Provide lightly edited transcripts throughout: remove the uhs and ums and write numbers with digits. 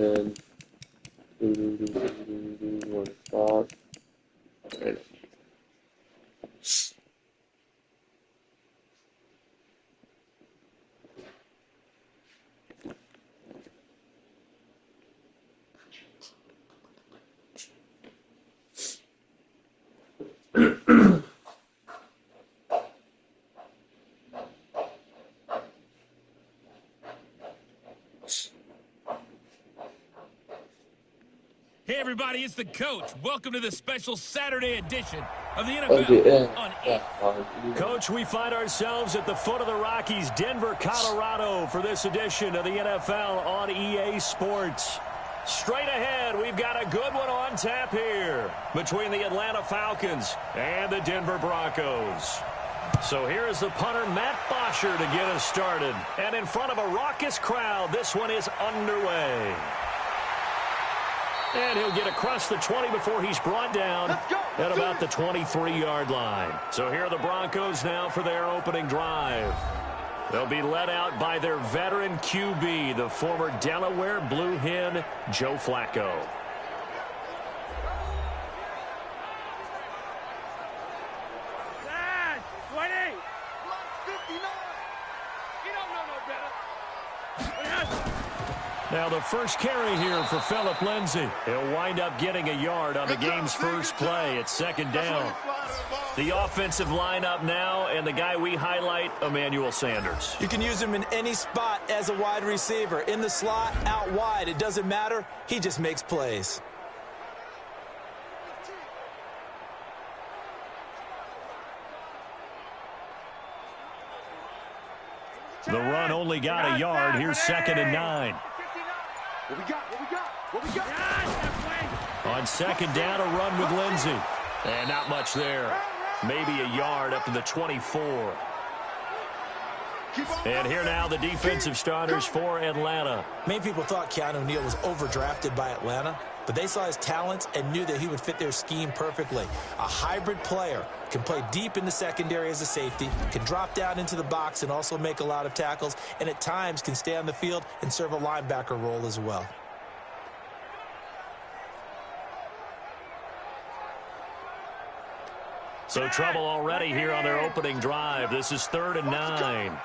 And one spot. Right. Hey everybody, it's the coach. Welcome to the special Saturday edition of the NFL on EA. Coach, we find ourselves at the foot of the Rockies, Denver, Colorado, for this edition of the NFL on EA Sports. Straight ahead, we've got a good one on tap here between the Atlanta Falcons and the Denver Broncos. So here is the punter, Matt Bosher, to get us started. And in front of a raucous crowd, this one is underway. And he'll get across the 20 before he's brought down at about the 23-yard line. So here are the Broncos now for their opening drive. They'll be led out by their veteran QB, the former Delaware Blue Hen, Joe Flacco. Now the first carry here for Phillip Lindsay. He'll wind up getting a yard on the game's first play at second down. The offensive lineup now, and the guy we highlight, Emmanuel Sanders. You can use him in any spot as a wide receiver. In the slot, out wide, it doesn't matter. He just makes plays. The run only got a yard. Here's 2nd and 9. What we got? On second down, a run with Lindsay. And not much there. Maybe a yard up to the 24. And here now the defensive starters for Atlanta. Many people thought Keanu Neal was overdrafted by Atlanta, but they saw his talents and knew that he would fit their scheme perfectly. A hybrid player, can play deep in the secondary as a safety, can drop down into the box and also make a lot of tackles, and at times can stay on the field and serve a linebacker role as well. So trouble already here on their opening drive. This is 3rd and 9.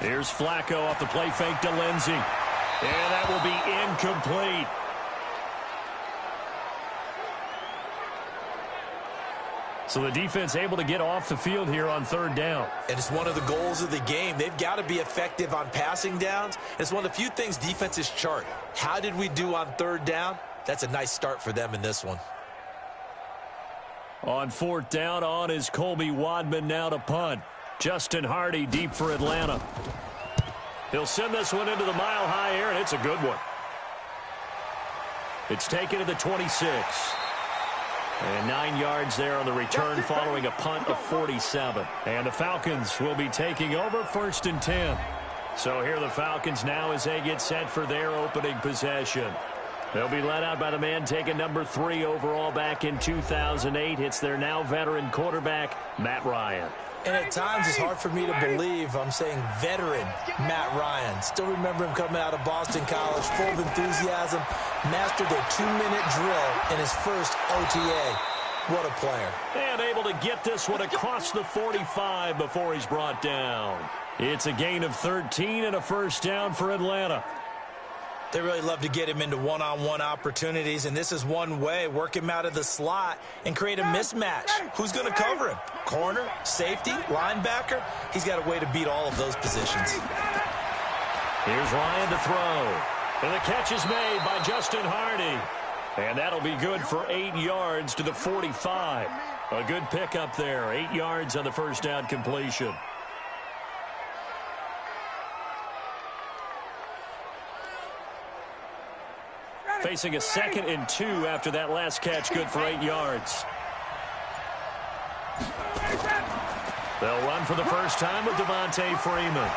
Here's Flacco off the play fake to Lindsay. And that will be incomplete. So the defense able to get off the field here on 3rd down. And it's one of the goals of the game. They've got to be effective on passing downs. It's one of the few things defenses chart. How did we do on 3rd down? That's a nice start for them in this one. On 4th down, on is Colby Wadman now to punt. Justin Hardy deep for Atlanta. He'll send this one into the mile-high air, and it's a good one. It's taken to the 26. And 9 yards there on the return following a punt of 47. And the Falcons will be taking over 1st and 10. So here are the Falcons now as they get set for their opening possession. They'll be led out by the man taking number 3 overall back in 2008. It's their now veteran quarterback, Matt Ryan. And at times it's hard for me to believe I'm saying veteran Matt Ryan. Still remember him coming out of Boston College, full of enthusiasm, mastered their 2-minute drill in his first OTA. What a player. And able to get this one across the 45 before he's brought down. It's a gain of 13 and a first down for Atlanta. They really love to get him into one-on-one opportunities, and this is one way. Work him out of the slot and create a mismatch. Who's going to cover him? Corner, safety, linebacker? He's got a way to beat all of those positions. Here's Ryan to throw. And the catch is made by Justin Hardy. And that'll be good for 8 yards to the 45. A good pickup there. 8 yards on the first down completion. Facing a 2nd and 2 after that last catch, good for 8 yards. They'll run for the first time with Devontae Freeman.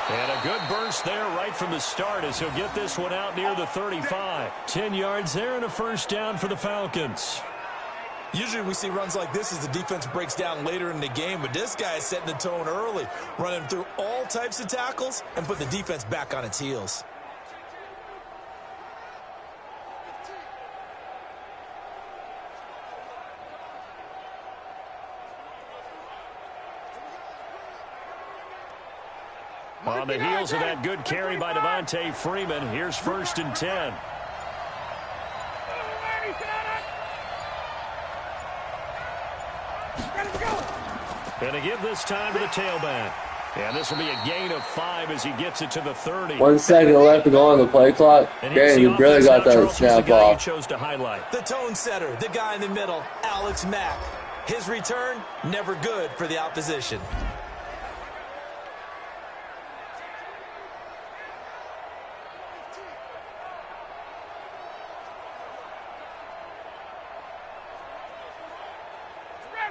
And a good burst there right from the start as he'll get this one out near the 35. 10 yards there and a first down for the Falcons. Usually we see runs like this as the defense breaks down later in the game, but this guy is setting the tone early, running through all types of tackles and putting the defense back on its heels. On the heels of that good carry by Devontae Freeman, here's 1st and 10. Going to give this time to the tailback. And this will be a gain of 5 as he gets it to the 30. 1 second left to go on the play clock. Dang, you really got that snap off. Chose to highlight. The tone setter, the guy in the middle, Alex Mack. His return, never good for the opposition.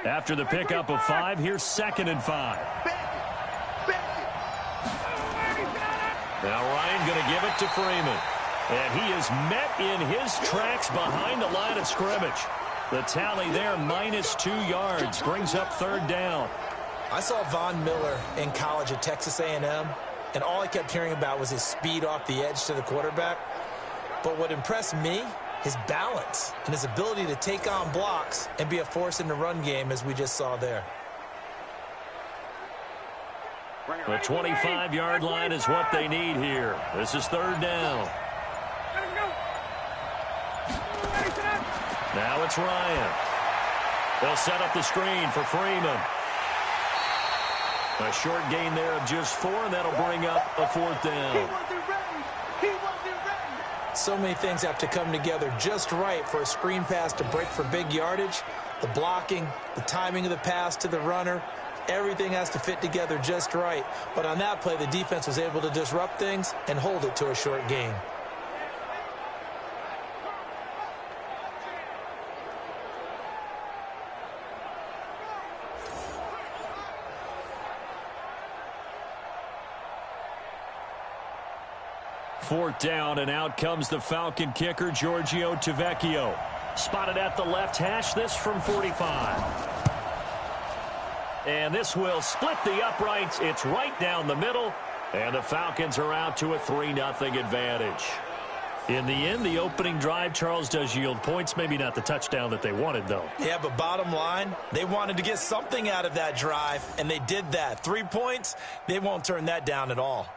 After the pickup of 5, here's 2nd and 5. Now Ryan going to give it to Freeman. And he is met in his tracks behind the line of scrimmage. The tally there, -2 yards, brings up 3rd down. I saw Von Miller in college at Texas A&M, and all I kept hearing about was his speed off the edge to the quarterback. But what impressed me, his balance and his ability to take on blocks and be a force in the run game, as we just saw there. The 25-yard line is what they need here. This is 3rd down. Now it's Ryan. They'll set up the screen for Freeman. A short gain there of just 4, and that'll bring up a 4th down. So many things have to come together just right for a screen pass to break for big yardage. The blocking, the timing of the pass to the runner, everything has to fit together just right. But on that play, the defense was able to disrupt things and hold it to a short gain. Fourth down, and out comes the Falcon kicker, Giorgio Tavecchio. Spotted at the left hash, this from 45. And this will split the uprights. It's right down the middle, and the Falcons are out to a 3-0 advantage. In the end, the opening drive, Charles, does yield points. Maybe not the touchdown that they wanted, though. Yeah, but bottom line, they wanted to get something out of that drive, and they did that. 3 points, they won't turn that down at all.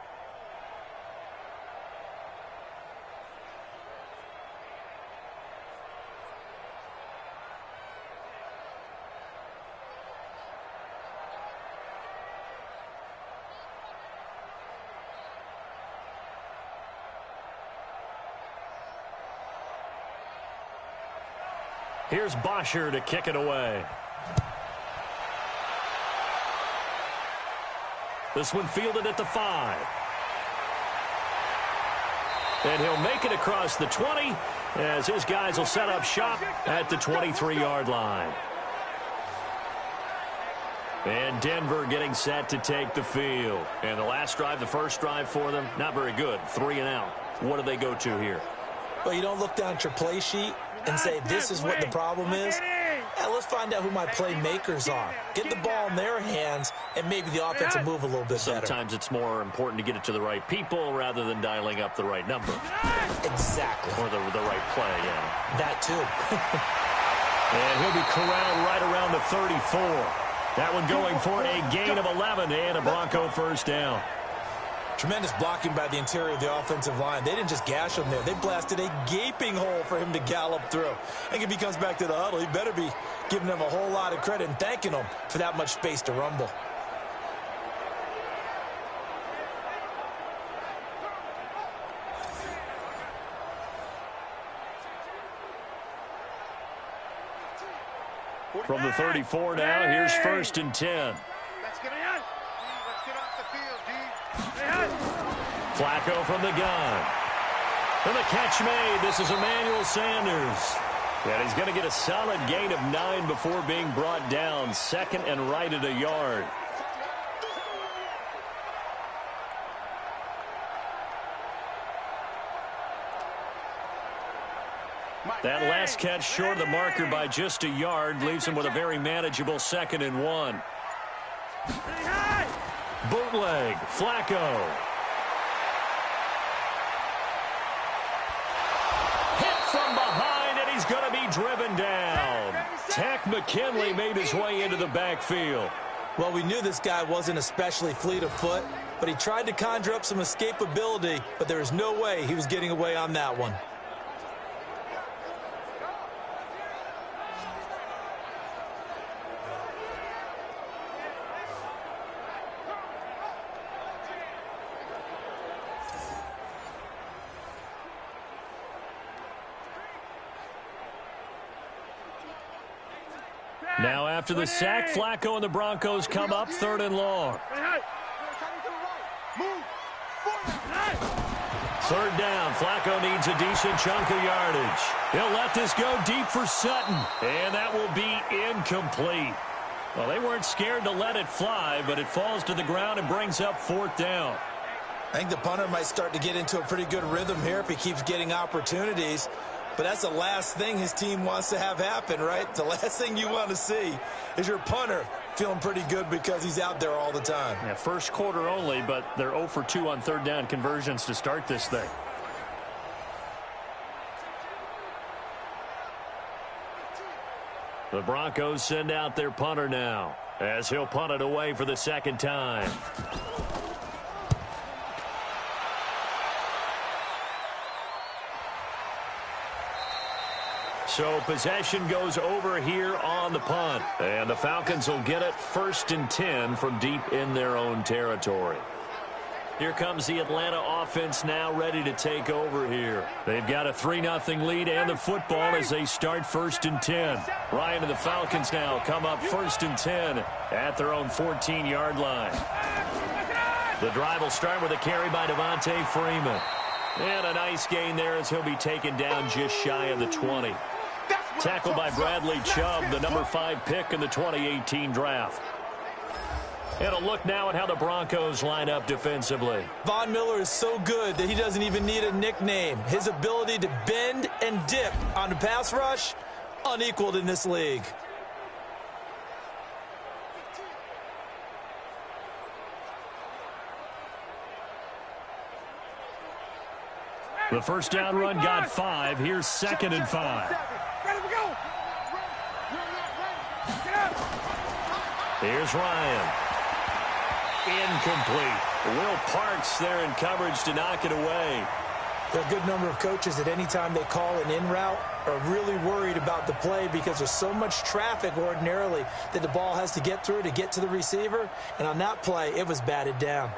Here's Bosher to kick it away. This one fielded at the 5. And he'll make it across the 20 as his guys will set up shop at the 23-yard line. And Denver getting set to take the field. And the last drive, the first drive for them, not very good. 3 and out. What do they go to here? Well, you don't look down at your play sheet and say, this is what the problem is. Yeah, let's find out who my playmakers are. Get the ball in their hands, and maybe the offense will move a little bit better. Sometimes it's more important to get it to the right people rather than dialing up the right number. Exactly. Or the right play, yeah. That too. And he'll be corralled right around the 34. That one going for a gain of 11 and a Bronco first down. Tremendous blocking by the interior of the offensive line. They didn't just gash him there. They blasted a gaping hole for him to gallop through. And if he comes back to the huddle, he better be giving them a whole lot of credit and thanking them for that much space to rumble. From the 34 now, here's 1st and 10. Flacco from the gun. And the catch made. This is Emmanuel Sanders. And he's going to get a solid gain of 9 before being brought down. 2nd and right at a yard. That last catch short of the marker by just a yard leaves him with a very manageable 2nd and 1. Bootleg, Flacco. From behind, and he's going to be driven down. Tack McKinley made his way into the backfield. Well, we knew this guy wasn't especially fleet of foot, but he tried to conjure up some escapability, but there was no way he was getting away on that one. Now after the sack, Flacco and the Broncos come up 3rd and long. 3rd down. Flacco needs a decent chunk of yardage. He'll let this go deep for Sutton, and that will be incomplete. Well, they weren't scared to let it fly, but it falls to the ground and brings up 4th down. I think the punter might start to get into a pretty good rhythm here if he keeps getting opportunities. But that's the last thing his team wants to have happen, right? The last thing you want to see is your punter feeling pretty good because he's out there all the time. Yeah, first quarter only, but they're 0 for 2 on 3rd down conversions to start this thing. The Broncos send out their punter now as he'll punt it away for the 2nd time. So possession goes over here on the punt. And the Falcons will get it 1st and 10 from deep in their own territory. Here comes the Atlanta offense now ready to take over here. They've got a 3-0 lead and the football as they start 1st and 10. Ryan and the Falcons now come up 1st and 10 at their own 14-yard line. The drive will start with a carry by Devontae Freeman. And a nice gain there as he'll be taken down just shy of the 20. Tackled by Bradley Chubb, the number 5 pick in the 2018 draft. And a look now at how the Broncos line up defensively. Von Miller is so good that he doesn't even need a nickname. His ability to bend and dip on the pass rush, unequaled in this league. The first down run got 5. Here's 2nd and 5. Here's Ryan. Incomplete. Will Parks there in coverage to knock it away. There are a good number of coaches that any time they call an in route are really worried about the play because there's so much traffic ordinarily that the ball has to get through to get to the receiver. And on that play, it was batted down.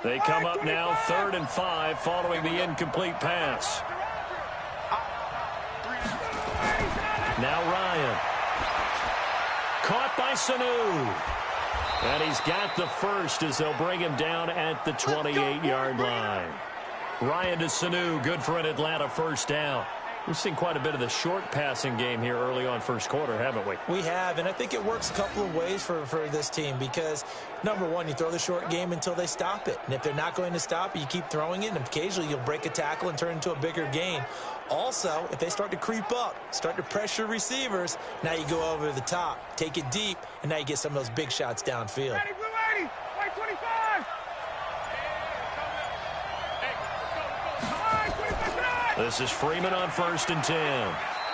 They come up now 3rd and 5 following the incomplete pass. Now Ryan. Caught by Sanu. And he's got the first as they'll bring him down at the 28-yard line. Ryan to Sanu, good for an Atlanta 1st down. We've seen quite a bit of the short passing game here early on 1st quarter, haven't we? We have, and I think it works a couple of ways for this team because, number one, you throw the short game until they stop it. And if they're not going to stop it, you keep throwing it, and occasionally you'll break a tackle and turn into a bigger gain. Also, if they start to creep up, start to pressure receivers, now you go over the top, take it deep, and now you get some of those big shots downfield. Ready, we're ready. White 25. This is Freeman on 1st and 10.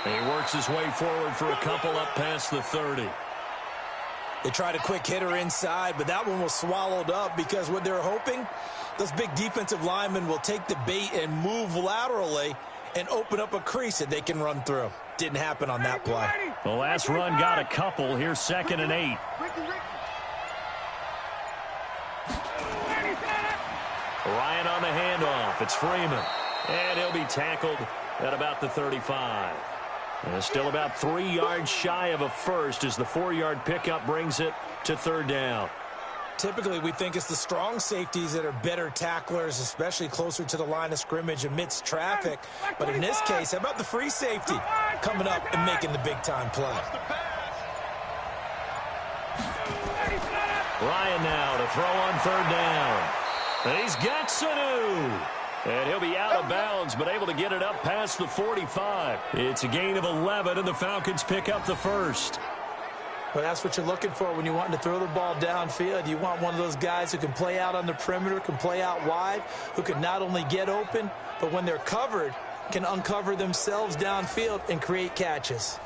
And he works his way forward for a couple up past the 30. They tried a quick hitter inside, but that one was swallowed up because what they're hoping, those big defensive linemen will take the bait and move laterally and open up a crease that they can run through. Didn't happen on that play. The last run got a couple. Here's 2nd and 8. Ryan on the handoff. It's Freeman. And he'll be tackled at about the 35. And still about 3 yards shy of a first as the 4-yard pickup brings it to 3rd down. Typically, we think it's the strong safeties that are better tacklers, especially closer to the line of scrimmage amidst traffic. But in this case, how about the free safety coming up and making the big-time play? Ryan now to throw on 3rd down. And he's got Sanu. And he'll be out of bounds, but able to get it up past the 45. It's a gain of 11, and the Falcons pick up the first. Well, that's what you're looking for when you want to throw the ball downfield. You want one of those guys who can play out on the perimeter, can play out wide, who can not only get open, but when they're covered, can uncover themselves downfield and create catches.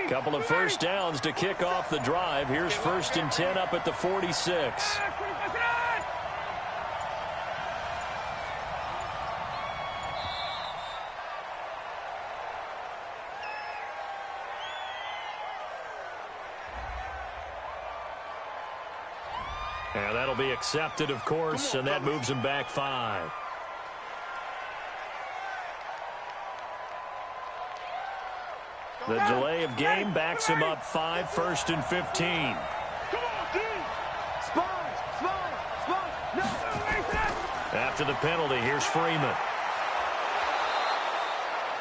Couple of first downs to kick off the drive. Here's 1st and 10 up at the 46. And that'll be accepted, of course, and that moves him back 5. The delay of game backs him up 5, 1st and 15. After the penalty, here's Freeman.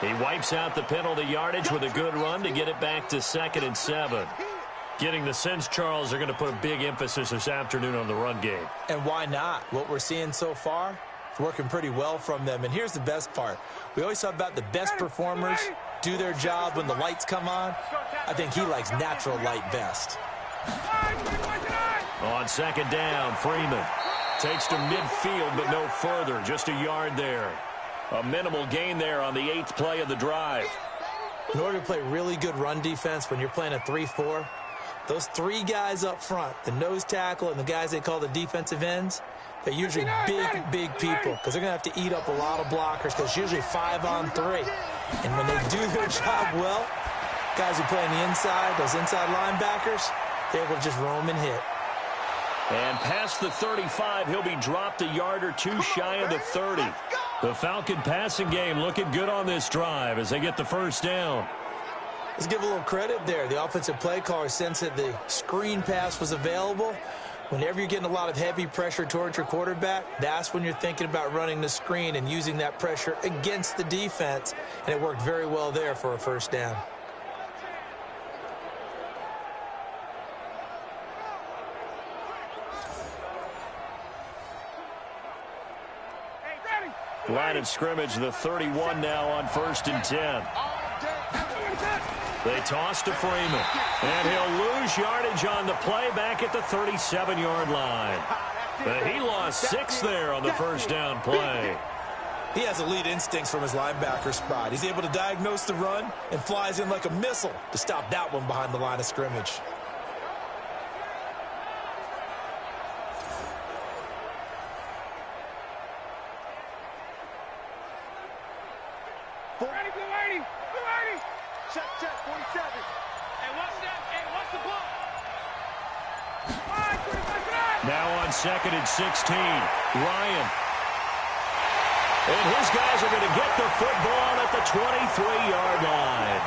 He wipes out the penalty yardage with a good run to get it back to 2nd and 7. Getting the sense, Charles, they're going to put a big emphasis this afternoon on the run game. And why not? What we're seeing so far is working pretty well from them. And here's the best part. We always talk about the best performers do their job when the lights come on. I think he likes natural light best. On 2nd down, Freeman takes to midfield, but no further. Just a yard there. A minimal gain there on the 8th play of the drive. In order to play really good run defense when you're playing a 3-4, those 3 guys up front, the nose tackle and the guys they call the defensive ends, they're usually big people because they're going to have to eat up a lot of blockers because it's usually 5 on 3. And when they do their job well, guys who play on the inside, those inside linebackers, they're able to just roam and hit. And past the 35, he'll be dropped a yard or 2 shy of the 30. The Falcon passing game looking good on this drive as they get the first down. Let's give a little credit there. The offensive play caller sensed that the screen pass was available. Whenever you're getting a lot of heavy pressure towards your quarterback, that's when you're thinking about running the screen and using that pressure against the defense. And it worked very well there for a first down. Line of scrimmage, the 31 now on 1st and 10. They toss to Freeman, and he'll lose yardage on the play back at the 37-yard line. But he lost 6 there on the first down play. He has elite instincts from his linebacker spot. He's able to diagnose the run and flies in like a missile to stop that one behind the line of scrimmage. Now on 2nd and 16, Ryan. And his guys are going to get the football at the 23-yard line.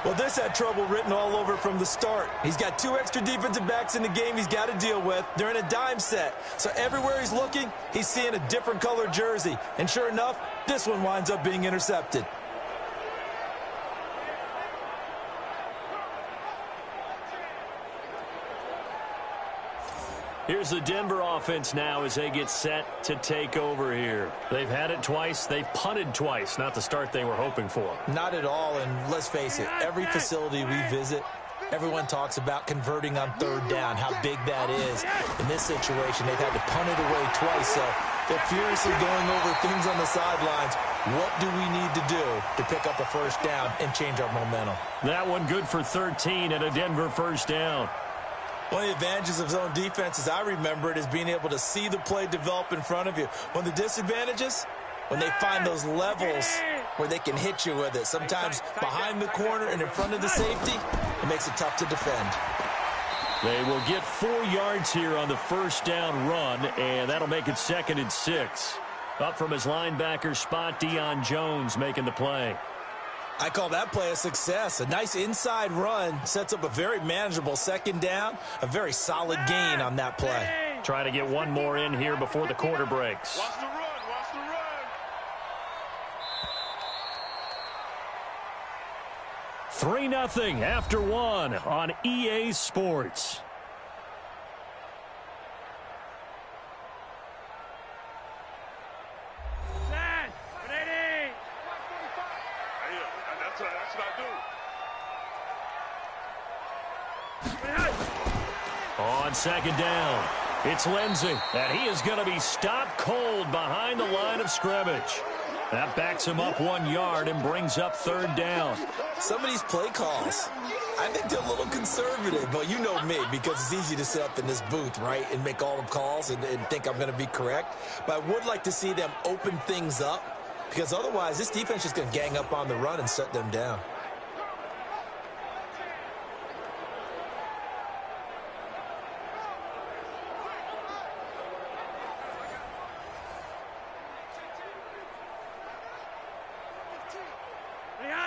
Well, this had trouble written all over from the start. He's got 2 extra defensive backs in the game he's got to deal with. They're in a dime set. So everywhere he's looking, he's seeing a different color jersey. And sure enough, this one winds up being intercepted. Here's the Denver offense now as they get set to take over here. They've had it twice. They've punted twice. Not the start they were hoping for. Not at all, and let's face it, every facility we visit, everyone talks about converting on 3rd down, how big that is. In this situation, they've had to punt it away twice, so they're furiously going over things on the sidelines. What do we need to do to pick up a first down and change our momentum? That one good for 13 and a Denver first down. One of the advantages of zone defense, as I remember it, is being able to see the play develop in front of you. One of the disadvantages, when they find those levels where they can hit you with it. Sometimes behind the corner and in front of the safety, it makes it tough to defend. They will get 4 yards here on the first down run, and that'll make it 2nd and 6. Up from his linebacker spot, Deion Jones making the play. I call that play a success. A nice inside run sets up a very manageable 2nd down. A very solid gain on that play. Try to get one more in here before the quarter breaks. Watch the run, watch the run. 3-0 after 1 on EA Sports. On 2nd down, it's Lindsey, and he is going to be stopped cold behind the line of scrimmage. That backs him up 1 yard and brings up third down. Some of these play calls, I think they're a little conservative, but you know me, because it's easy to sit up in this booth, right, and make all the calls and think I'm going to be correct. But I would like to see them open things up, because otherwise this defense is going to gang up on the run and shut them down.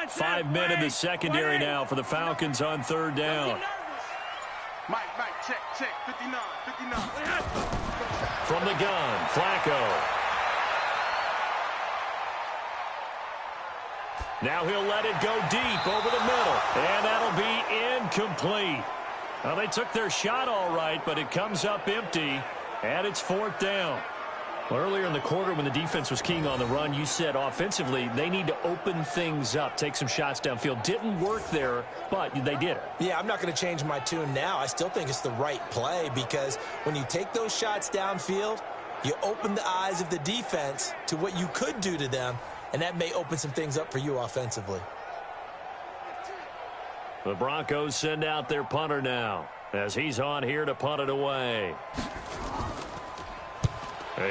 Five men in the secondary now for the Falcons on third down. Mike, check, 59. From the gun, Flacco. Now he'll let it go deep over the middle, and that'll be incomplete. Well, they took their shot all right, but it comes up empty, and it's fourth down. Well, earlier in the quarter when the defense was keying on the run, you said offensively they need to open things up, take some shots downfield. Didn't work there, but they did it. Yeah, I'm not going to change my tune now. I still think it's the right play because when you take those shots downfield, you open the eyes of the defense to what you could do to them, and that may open some things up for you offensively. The Broncos send out their punter now as he's on here to punt it away.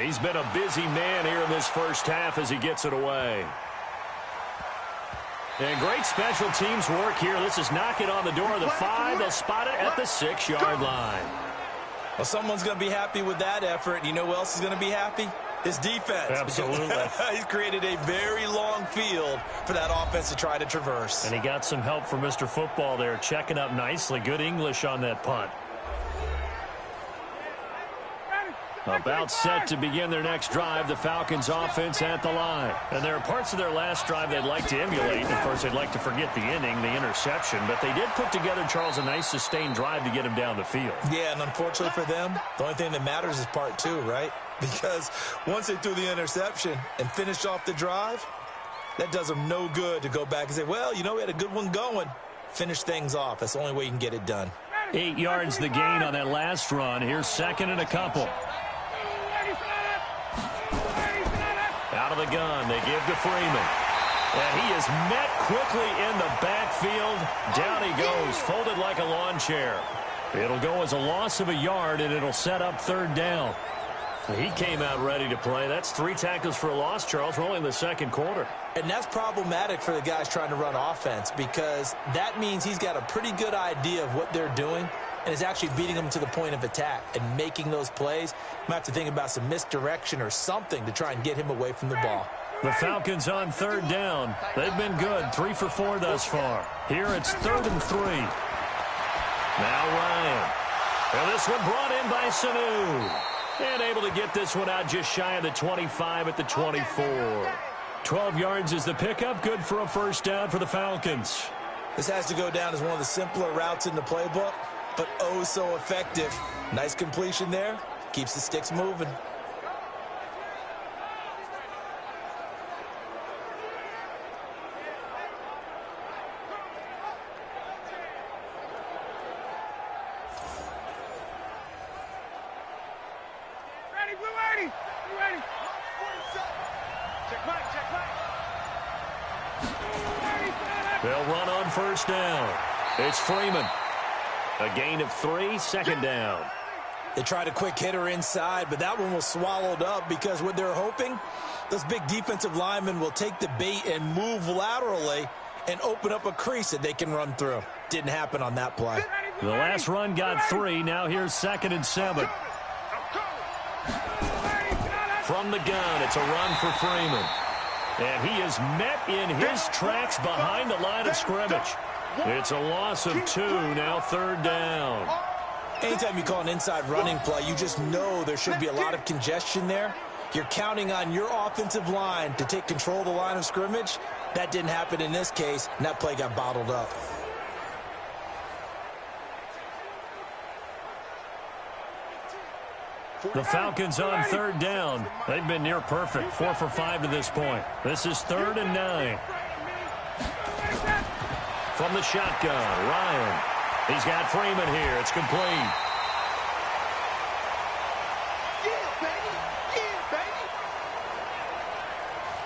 He's been a busy man here in this first half as he gets it away. And great special teams work here. This is knocking on the door of the 5. They'll spot it at the 6-yard line. Well, someone's going to be happy with that effort. You know who else is going to be happy? His defense. Absolutely. He's created a very long field for that offense to try to traverse. And he got some help from Mr. Football there, checking up nicely. Good English on that punt. About set to begin their next drive, the Falcons offense at the line. And there are parts of their last drive they'd like to emulate. Of course, they'd like to forget the inning, the interception. But they did put together, Charles, a nice sustained drive to get him down the field. Yeah, and unfortunately for them, the only thing that matters is part 2, right? Because once they threw the interception and finished off the drive, that does them no good to go back and say, well, you know, we had a good one going. Finish things off. That's the only way you can get it done. 8 yards the gain on that last run. Here's second and a couple. Out of the gun, they give to Freeman. And he is met quickly in the backfield. Down he goes, folded like a lawn chair. It'll go as a loss of a yard, and it'll set up third down. He came out ready to play. That's 3 tackles for a loss, Charles. We're only in the second quarter. And that's problematic for the guys trying to run offense because that means he's got a pretty good idea of what they're doing and is actually beating them to the point of attack and making those plays. Might have to think about some misdirection or something to try and get him away from the ball. The Falcons on third down. They've been good, 3 for 4 thus far. Here it's 3rd and 3. Now Ryan. And this one brought in by Sanu. And able to get this one out just shy of the 25 at the 24. 12 yards is the pickup. Good for a first down for the Falcons. This has to go down as one of the simpler routes in the playbook, but oh so effective. Nice completion there. Keeps the sticks moving. They'll run on first down. It's Freeman. A gain of 3, second down. They tried a quick hitter inside, but that one was swallowed up because what they're hoping, those big defensive linemen will take the bait and move laterally and open up a crease that they can run through. Didn't happen on that play. The last run got 3. Now here's 2nd and 7. From the gun, it's a run for Freeman. And he is met in his tracks behind the line of scrimmage. It's a loss of 2, now 3rd down. Anytime you call an inside running play, you just know there should be a lot of congestion there. You're counting on your offensive line to take control of the line of scrimmage. That didn't happen in this case, and that play got bottled up. The Falcons on 3rd down. They've been near perfect, 4 for 5 to this point. This is 3rd and 9. From the shotgun, Ryan. He's got Freeman here. It's complete.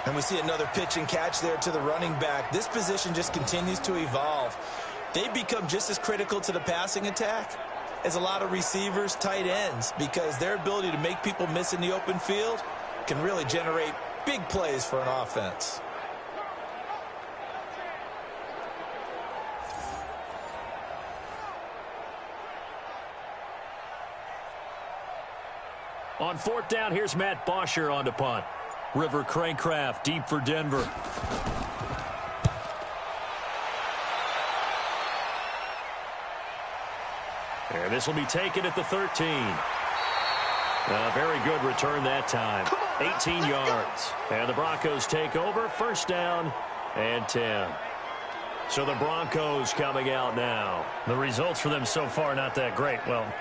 And we see another pitch and catch there to the running back. This position just continues to evolve. They become just as critical to the passing attack as a lot of receivers, tight ends, because their ability to make people miss in the open field can really generate big plays for an offense. On fourth down, here's Matt Bosher on the punt. River Craycraft deep for Denver. And this will be taken at the 13. A very good return that time. 18 yards. And the Broncos take over. First down and 10. So the Broncos coming out now. The results for them so far not that great. Well,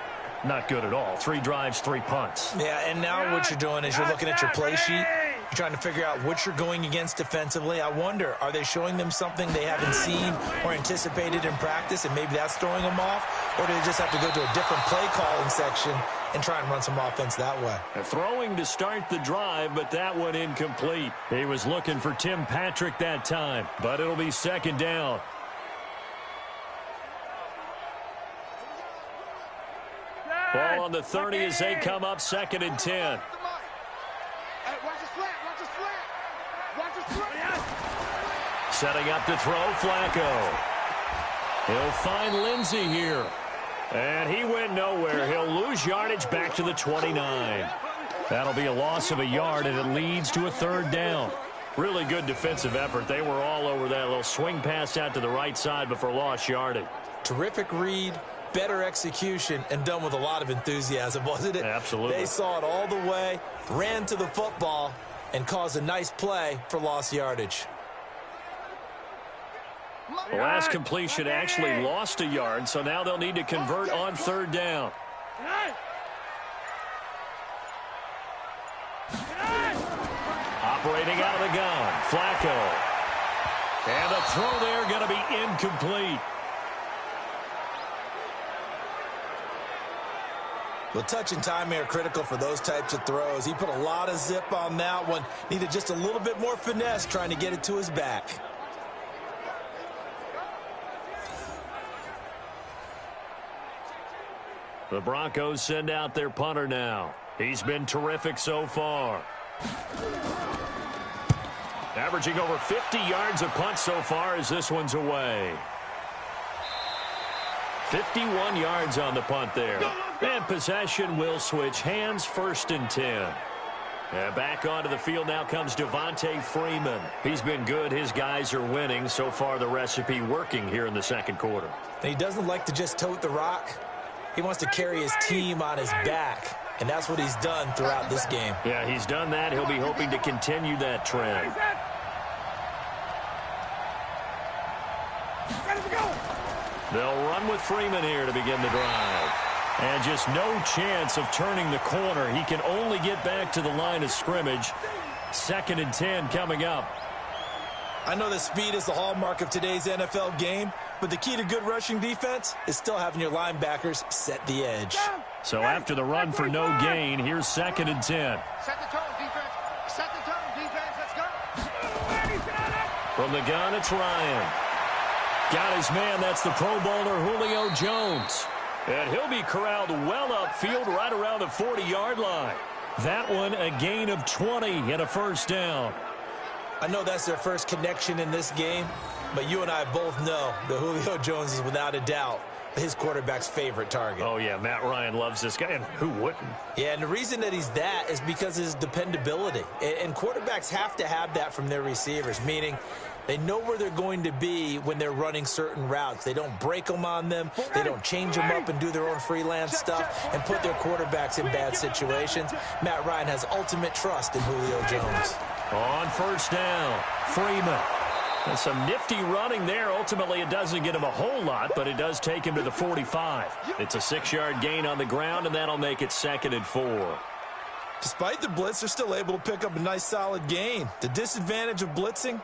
not good at all. 3 drives, 3 punts. Yeah, and now what you're doing is you're looking at your play sheet. You're trying to figure out what you're going against defensively. I wonder, are they showing them something they haven't seen or anticipated in practice, and maybe that's throwing them off? Or do they just have to go to a different play calling section and try and run some offense that way? Throwing to start the drive, but that one incomplete. He was looking for Tim Patrick that time, but it'll be second down. Ball on the 30 as they come up, second and 10. Setting up to throw, Flacco. He'll find Lindsey here. And he went nowhere. He'll lose yardage back to the 29. That'll be a loss of a yard, and it leads to a third down. Really good defensive effort. They were all over that little swing pass out to the right side before lost yardage. Terrific read, better execution, and done with a lot of enthusiasm, wasn't it? Absolutely. They saw it all the way, ran to the football, and caused a nice play for lost yardage. The last completion actually lost a yard, so now they'll need to convert on third down. Operating out of the gun, Flacco. And the throw there going to be incomplete. Well, touch and timing are critical for those types of throws. He put a lot of zip on that one. Needed just a little bit more finesse trying to get it to his back. The Broncos send out their punter now. He's been terrific so far. Averaging over 50 yards a punt so far as this one's away. 51 yards on the punt there. And possession will switch hands, first and 10. And back onto the field now comes Devontae Freeman. He's been good. His guys are winning. So far the recipe working here in the second quarter. And he doesn't like to just tote the rock. He wants to carry his team on his back. And that's what he's done throughout this game. Yeah, he's done that. He'll be hoping to continue that trend. They'll run with Freeman here to begin the drive. And just no chance of turning the corner. He can only get back to the line of scrimmage. Second and 10 coming up. I know that speed is the hallmark of today's NFL game, but the key to good rushing defense is still having your linebackers set the edge. So after the run for no gain, here's second and 10. Set the tone, defense. Set the tone, defense. Let's go. From the gun, it's Ryan. Got his man. That's the Pro Bowler Julio Jones. And he'll be corralled well upfield right around the 40-yard line. That one a gain of 20 and a first down. I know that's their first connection in this game, but you and I both know that Julio Jones is without a doubt his quarterback's favorite target. Oh, yeah, Matt Ryan loves this guy, and who wouldn't? Yeah, and the reason that he's that is because of his dependability. And quarterbacks have to have that from their receivers, meaning they know where they're going to be when they're running certain routes. They don't break them on them. They don't change them up and do their own freelance stuff and put their quarterbacks in bad situations. Matt Ryan has ultimate trust in Julio Jones. On first down, Freeman. And some nifty running there. Ultimately, it doesn't get him a whole lot, but it does take him to the 45. It's a 6-yard gain on the ground, and that'll make it second and 4. Despite the blitz, they're still able to pick up a nice, solid gain. The disadvantage of blitzing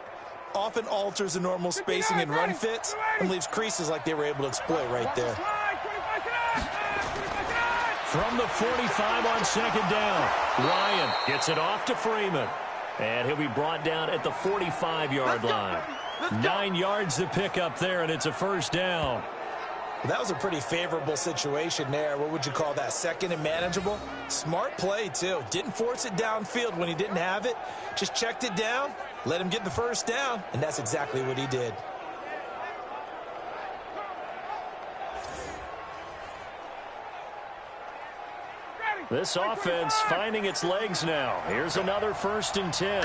often alters the normal spacing and run fits and leaves creases like they were able to exploit right there. From the 45 on second down, Ryan gets it off to Freeman. And he'll be brought down at the 45-yard line. 9 yards to pick up there, and it's a first down. That was a pretty favorable situation there. What would you call that? Second and manageable? Smart play, too. Didn't force it downfield when he didn't have it. Just checked it down, let him get the first down, and that's exactly what he did. This offense finding its legs now. Here's another 1st and 10.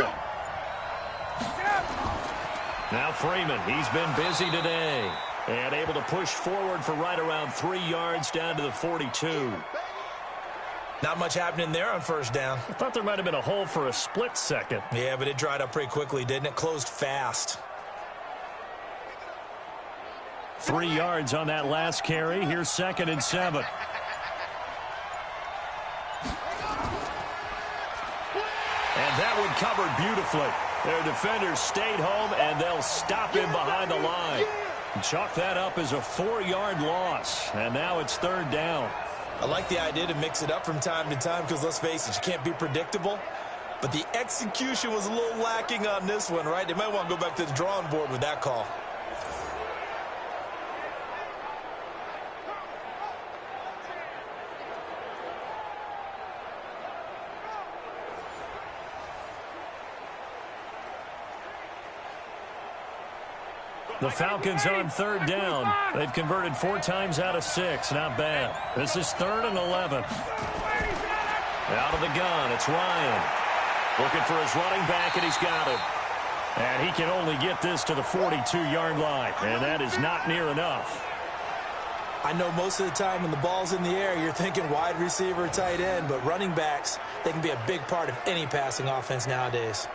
Now Freeman, he's been busy today. And able to push forward for right around 3 yards down to the 42. Not much happening there on first down. I thought there might have been a hole for a split second. Yeah, but it dried up pretty quickly, didn't it? Closed fast. 3 yards on that last carry. Here's 2nd and 7. And that one covered beautifully. Their defenders stayed home, and they'll stop him behind the line. Chalk that up as a 4-yard loss, and now it's 3rd down. I like the idea to mix it up from time to time because, let's face it, you can't be predictable. But the execution was a little lacking on this one, right? They might want to go back to the drawing board with that call. The Falcons on 3rd down. They've converted 4 times out of 6. Not bad. This is 3rd and 11. Out of the gun, it's Ryan. Looking for his running back, and he's got him. And he can only get this to the 42-yard line, and that is not near enough. I know most of the time when the ball's in the air, you're thinking wide receiver, tight end, but running backs, they can be a big part of any passing offense nowadays.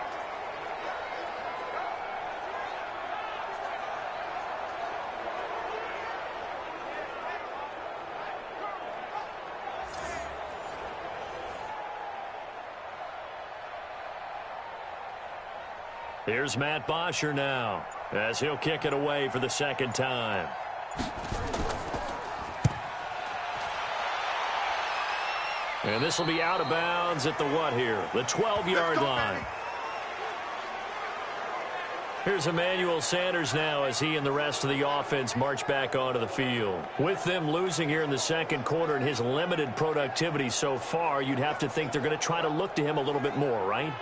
Here's Matt Bosher now, as he'll kick it away for the 2nd time. And this will be out of bounds at the what here? The 12-yard line. Here's Emmanuel Sanders now as he and the rest of the offense march back onto the field. With them losing here in the 2nd quarter and his limited productivity so far, you'd have to think they're going to try to look to him a little bit more, right?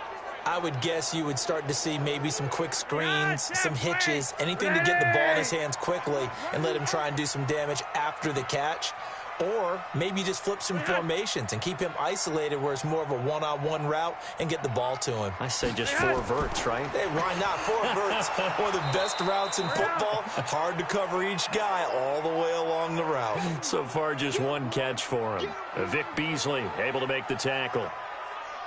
I would guess you would start to see maybe some quick screens, some hitches, anything to get the ball in his hands quickly and let him try and do some damage after the catch. Or maybe just flip some formations and keep him isolated where it's more of a one-on-one route and get the ball to him. I say just 4 verts, right? Hey, why not? 4 verts, one of the best routes in football. Hard to cover each guy all the way along the route. So far, just 1 catch for him. Vic Beasley able to make the tackle.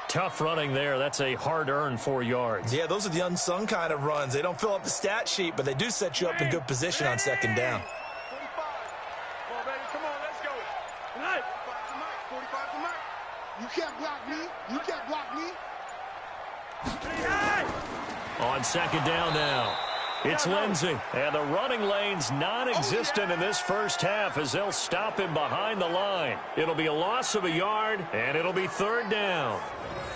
Tough running there. That's a hard-earned 4 yards. Yeah, those are the unsung kind of runs. They don't fill up the stat sheet, but they do set you up in good position on 2nd down. 45. Come on, baby. Come on, let's go. 45 to Mike. You can't block me. You can't block me. On 2nd down now. It's Lindsey. And the running lane's non-existent in this first half as they'll stop him behind the line. It'll be a loss of a yard, and it'll be 3rd down.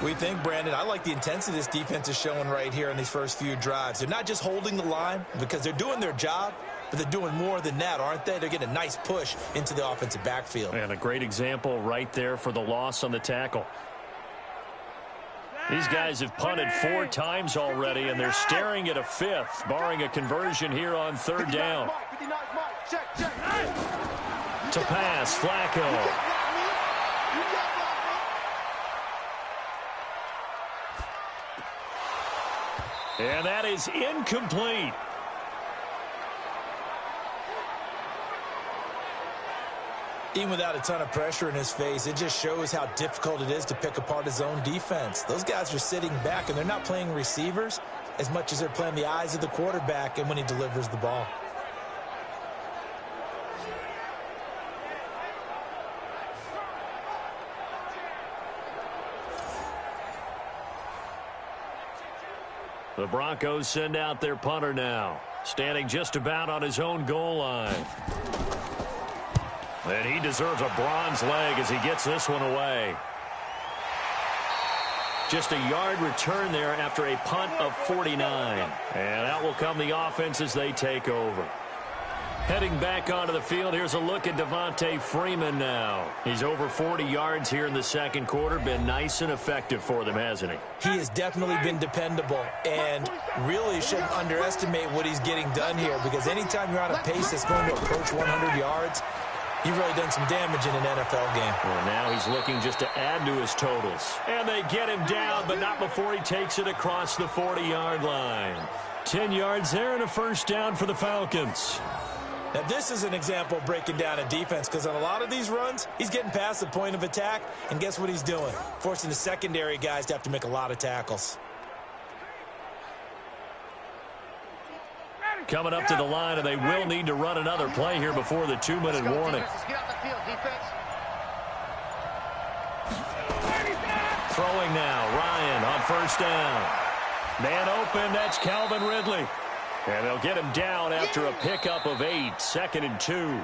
We think, Brandon, I like the intensity this defense is showing right here in these first few drives. They're not just holding the line because they're doing their job, but they're doing more than that, aren't they? They're getting a nice push into the offensive backfield. And a great example right there for the loss on the tackle. These guys have punted 4 times already, and they're staring at a 5th, barring a conversion here on 3rd down. To pass, Flacco. And that is incomplete. Even without a ton of pressure in his face, it just shows how difficult it is to pick apart his own defense. Those guys are sitting back, and they're not playing receivers as much as they're playing the eyes of the quarterback and when he delivers the ball. The Broncos send out their punter now, standing just about on his own goal line. And he deserves a bronze leg as he gets this one away. Just a yard return there after a punt of 49. And out will come the offense as they take over. Heading back onto the field, here's a look at Devontae Freeman now. He's over 40 yards here in the second quarter. Been nice and effective for them, hasn't he? He has definitely been dependable, and really shouldn't underestimate what he's getting done here, because anytime you're on a pace that's going to approach 100 yards, you've really done some damage in an NFL game. Well, now he's looking just to add to his totals. And they get him down, but not before he takes it across the 40-yard line. 10 yards there and a first down for the Falcons. Now, this is an example of breaking down a defense, because on a lot of these runs, he's getting past the point of attack, and guess what he's doing? Forcing the secondary guys to have to make a lot of tackles. Coming up to the line, and they will need to run another play here before the 2-minute warning. Throwing now, Ryan on first down. Man open, that's Calvin Ridley. And they'll get him down after a pickup of 8, 2nd and 2.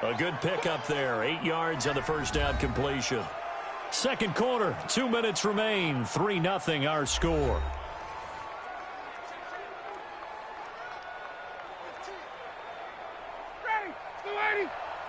A good pickup there, 8 yards on the first down completion. Second quarter, 2 minutes remain, 3-0 our score.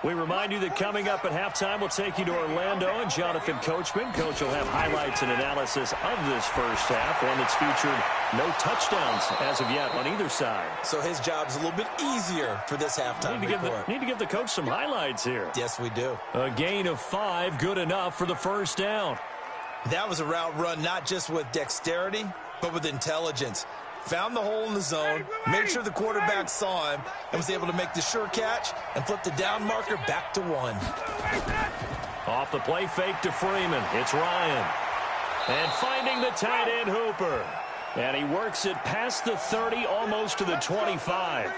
We remind you that coming up at halftime, we'll take you to Orlando and Jonathan Coachman. Coach will have highlights and analysis of this first half, one that's featured no touchdowns as of yet on either side. So his job's a little bit easier for this halftime report. Need to give the coach some highlights here. Yes, we do. A gain of 5, good enough for the first down. That was a route run not just with dexterity, but with intelligence. Found the hole in the zone, made sure the quarterback saw him, and was able to make the sure catch and flip the down marker back to 1. Off the play fake to Freeman. It's Ryan. And finding the tight end Hooper. And he works it past the 30, almost to the 25.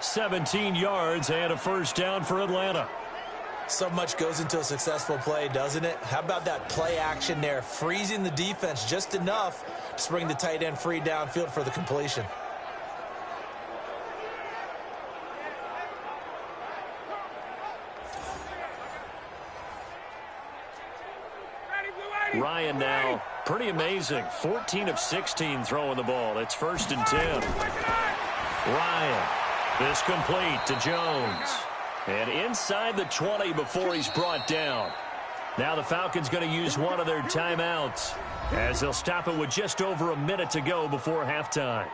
17 yards and a first down for Atlanta. So much goes into a successful play, doesn't it? How about that play action there, freezing the defense just enough to bring the tight end free downfield for the completion. Ryan now, pretty amazing. 14 of 16 throwing the ball. It's 1st and 10. Ryan, this complete to Jones. And inside the 20 before he's brought down. Now the Falcons going to use one of their timeouts, as they'll stop it with just over a minute to go before halftime.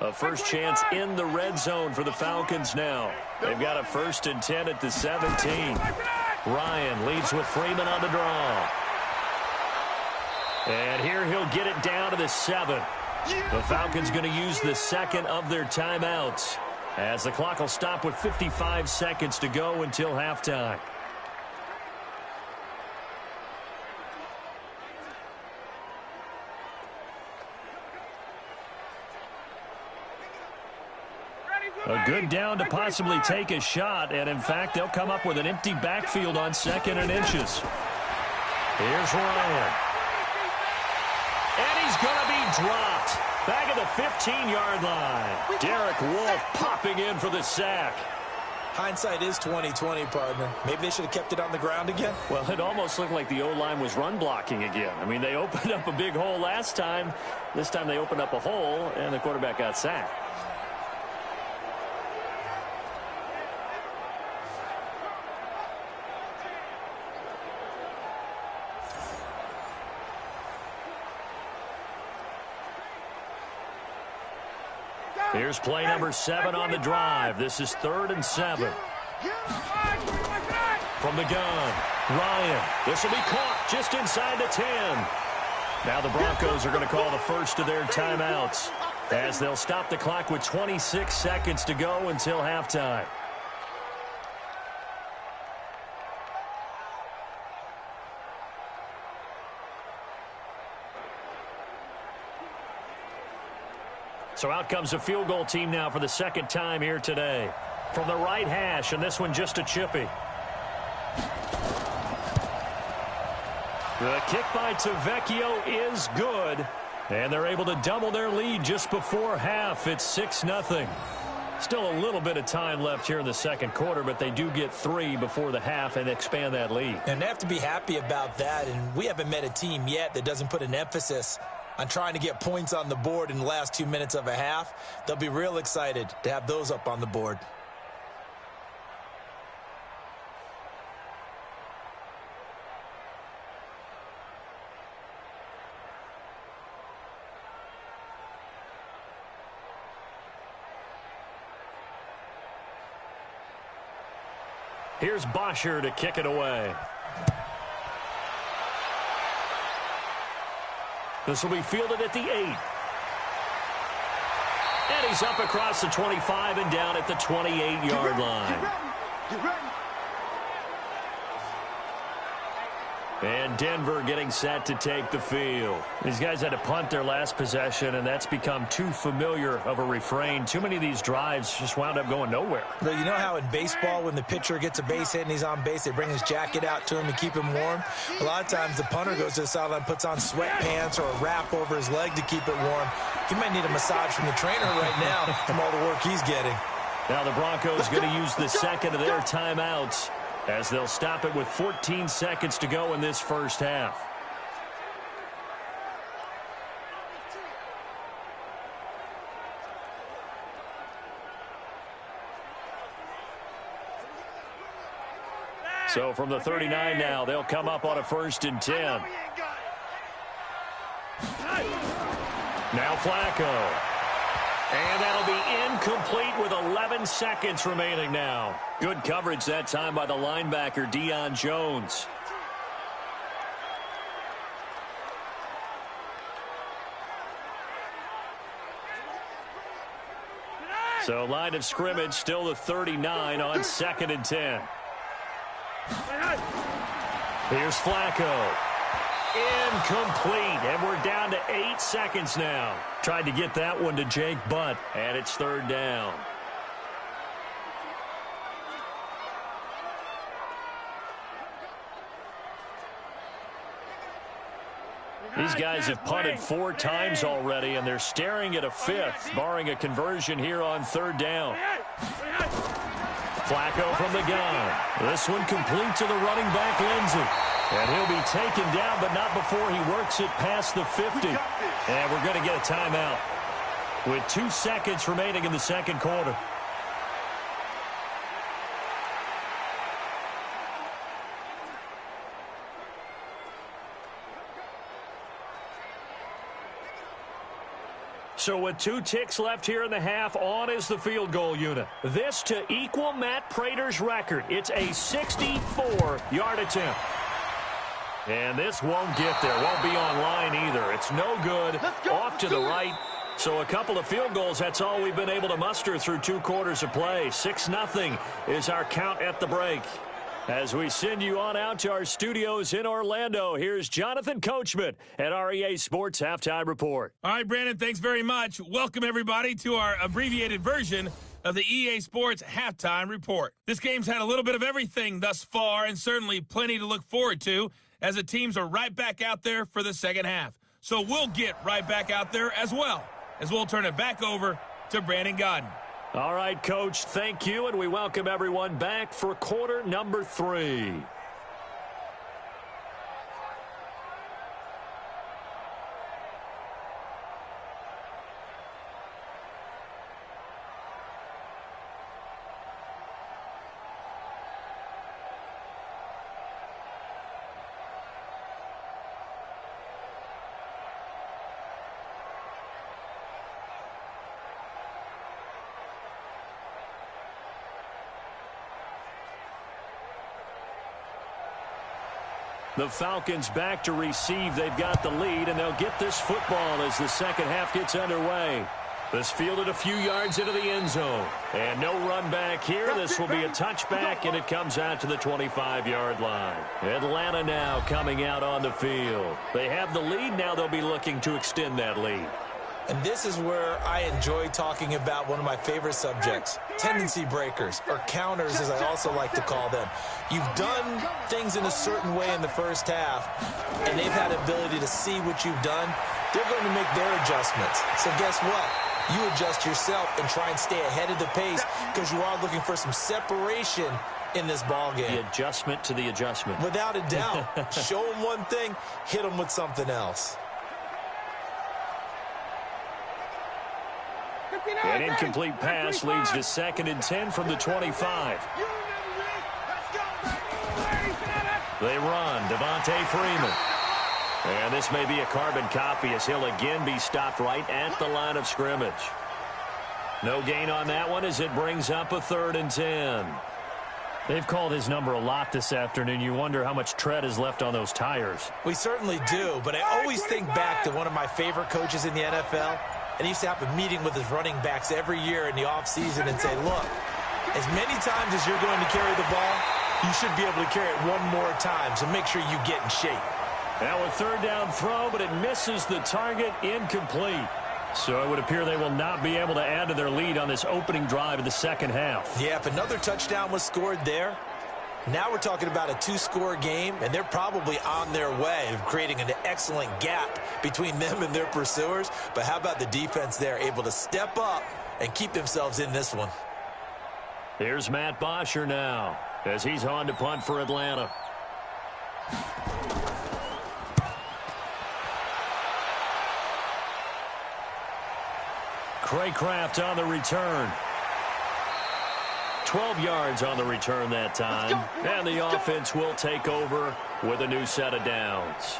A first chance in the red zone for the Falcons now. They've got a 1st and 10 at the 17. Ryan leads with Freeman on the draw. And here he'll get it down to the 7. The Falcons going to use the second of their timeouts, as the clock will stop with 55 seconds to go until halftime. A good down to possibly take a shot, and in fact, they'll come up with an empty backfield on 2nd and inches. Here's Ryan. And he's going to be dropped. Back at the 15-yard line. Derek Wolfe popping in for the sack. Hindsight is 20/20, partner. Maybe they should have kept it on the ground again. Well, it almost looked like the O-line was run blocking again. I mean, they opened up a big hole last time. This time they opened up a hole, and the quarterback got sacked. Here's play number 7 on the drive. This is 3rd and 7. From the gun, Ryan. This will be caught just inside the 10. Now the Broncos are going to call the first of their timeouts, as they'll stop the clock with 26 seconds to go until halftime. So out comes a field goal team now for the second time here today. From the right hash, and this one just a chippy. The kick by Tavecchio is good. And they're able to double their lead just before half. It's 6-0. Still a little bit of time left here in the second quarter, but they do get 3 before the half and expand that lead. And they have to be happy about that, and we haven't met a team yet that doesn't put an emphasis on trying to get points on the board in the last 2 minutes of a half. They'll be real excited to have those up on the board. Here's Bosher to kick it away. This will be fielded at the 8. And he's up across the 25 and down at the 28-yard line. Get ready. And Denver getting set to take the field. These guys had to punt their last possession, and that's become too familiar of a refrain. Too many of these drives just wound up going nowhere. But you know how in baseball, when the pitcher gets a base hit and he's on base, they bring his jacket out to him to keep him warm? A lot of times the punter goes to the sideline, puts on sweatpants or a wrap over his leg to keep it warm. He might need a massage from the trainer right now from all the work he's getting. Now the Broncos going to use the second of their timeouts, as they'll stop it with 14 seconds to go in this first half. So from the 39 now, they'll come up on a 1st and 10. Now Flacco. And that'll be incomplete with 11 seconds remaining now. Good coverage that time by the linebacker, Deion Jones. So line of scrimmage still the 39 on 2nd and 10. Here's Flacco. Incomplete, and we're down to 8 seconds now. Tried to get that one to Jake Butt, and it's 3rd down. These guys have punted 4 times already, and they're staring at a 5th, barring a conversion here on 3rd down. Flacco from the gun. This one complete to the running back, Lindsey. And he'll be taken down, but not before he works it past the 50. And we're going to get a timeout with 2 seconds remaining in the second quarter. So with 2 ticks left here in the half, on is the field goal unit. This to equal Matt Prater's record. It's a 64-yard attempt. And this won't get there. Won't be on line either. It's no good. Off to the right. So a couple of field goals, that's all we've been able to muster through 2 quarters of play. 6-0 is our count at the break. As we send you on out to our studios in Orlando, here's Jonathan Coachman at our EA Sports Halftime Report. All right, Brandon, thanks very much. Welcome, everybody, to our abbreviated version of the EA Sports Halftime Report. This game's had a little bit of everything thus far, and certainly plenty to look forward to, as the teams are right back out there for the second half. So we'll get right back out there as well, as we'll turn it back over to Brandon Godden. All right, Coach, thank you, and we welcome everyone back for quarter number 3. The Falcons back to receive. They've got the lead, and they'll get this football as the second half gets underway. This fielded a few yards into the end zone. And no run back here. This will be a touchback, and it comes out to the 25-yard line. Atlanta now coming out on the field. They have the lead. Now they'll be looking to extend that lead. And this is where I enjoy talking about one of my favorite subjects, tendency breakers, or counters as I also like to call them. You've done things in a certain way in the first half, and they've had the ability to see what you've done. they're going to make their adjustments. So guess what? You adjust yourself and try and stay ahead of the pace because you are looking for some separation in this ball game. The adjustment to the adjustment. Without a doubt. Show them one thing, hit them with something else. An incomplete pass leads to 2nd and 10 from the 25. They run. Devontae Freeman. And this may be a carbon copy as he'll again be stopped right at the line of scrimmage. No gain on that one as it brings up a 3rd and 10. They've called his number a lot this afternoon. You wonder how much tread is left on those tires. We certainly do, but I always think back to one of my favorite coaches in the NFL. And he used to have a meeting with his running backs every year in the offseason and say, look, as many times as you're going to carry the ball, you should be able to carry it one more time, so make sure you get in shape. Now a 3rd down throw, but it misses the target, incomplete. So it would appear they will not be able to add to their lead on this opening drive of the second half. Yeah, if another touchdown was scored there, now we're talking about a 2-score game, and they're probably on their way of creating an excellent gap between them and their pursuers. But how about the defense there, able to step up and keep themselves in this one? Here's Matt Bosher now as he's on to punt for Atlanta. Craycraft on the return. 12 yards on the return that time. And the offense will take over with a new set of downs.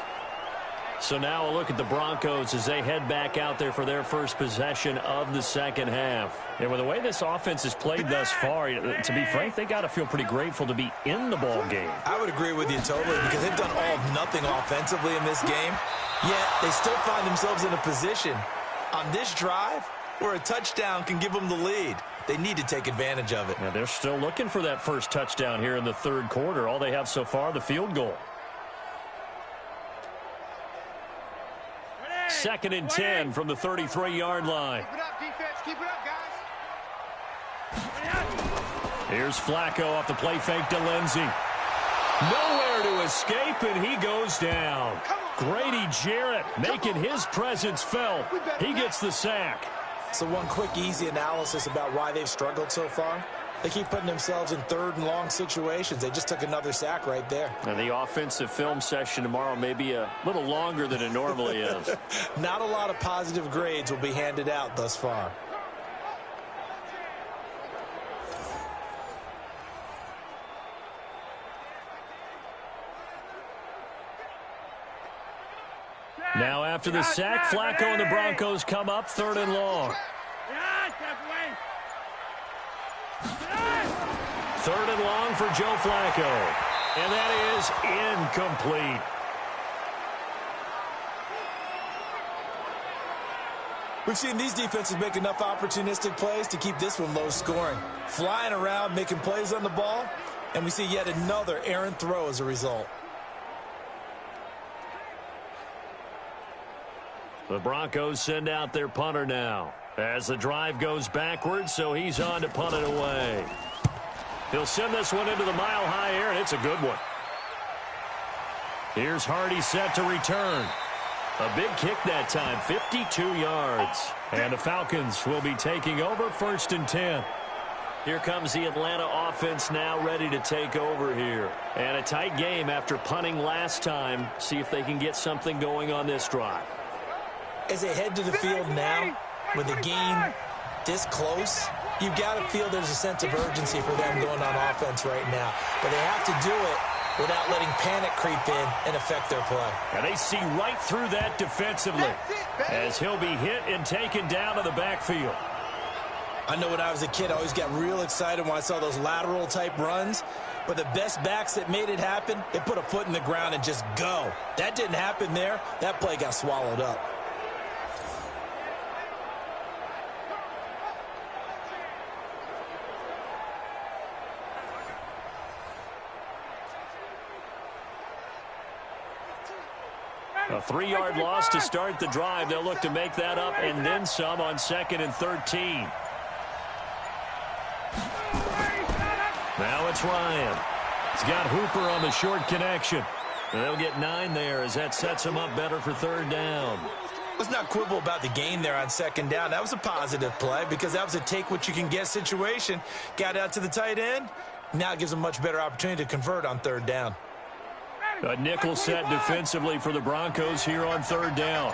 So now a look at the Broncos as they head back out there for their first possession of the second half. And with the way this offense has played thus far, to be frank, they got to feel pretty grateful to be in the ball game. I would agree with you totally because they've done all of nothing offensively in this game. Yet they still find themselves in a position on this drive where a touchdown can give them the lead. They need to take advantage of it. Now they're still looking for that first touchdown here in the 3rd quarter. All they have so far, the field goal. 2nd and 10 from the 33-yard line. Keep it up, defense. Keep it up, guys. Here's Flacco off the play fake to Lindsey. Nowhere to escape, and he goes down. Grady Jarrett making his presence felt. He gets the sack. So one quick, easy analysis about why they've struggled so far. They keep putting themselves in 3rd and long situations. They just took another sack right there. And the offensive film session tomorrow may be a little longer than it normally is. Not a lot of positive grades will be handed out thus far. Now after the sack, Flacco and the Broncos come up 3rd and long. 3rd and long for Joe Flacco. And that is incomplete. We've seen these defenses make enough opportunistic plays to keep this one low scoring. Flying around, making plays on the ball, and we see yet another errant throw as a result. The Broncos send out their punter now as the drive goes backwards, so he's on to punt it away. He'll send this one into the mile-high air, and it's a good one. Here's Hardy set to return. A big kick that time, 52 yards. And the Falcons will be taking over 1st and 10. Here comes the Atlanta offense now ready to take over here. And a tight game after punting last time. See if they can get something going on this drive. As they head to the field now, with the game this close, you've got to feel there's a sense of urgency for them going on offense right now. But they have to do it without letting panic creep in and affect their play. And they see right through that defensively as he'll be hit and taken down to the backfield. I know when I was a kid, I always got real excited when I saw those lateral-type runs. But the best backs that made it happen, they put a foot in the ground and just go. That didn't happen there. That play got swallowed up. A 3-yard loss to start the drive. They'll look to make that up and then some on 2nd and 13. Now it's Ryan. He's got Hooper on the short connection. And they'll get 9 there as that sets him up better for 3rd down. Let's not quibble about the gain there on second down. That was a positive play because that was a take-what-you-can-get situation. Got out to the tight end. Now it gives them a much better opportunity to convert on third down. A nickel set defensively for the Broncos here on third down.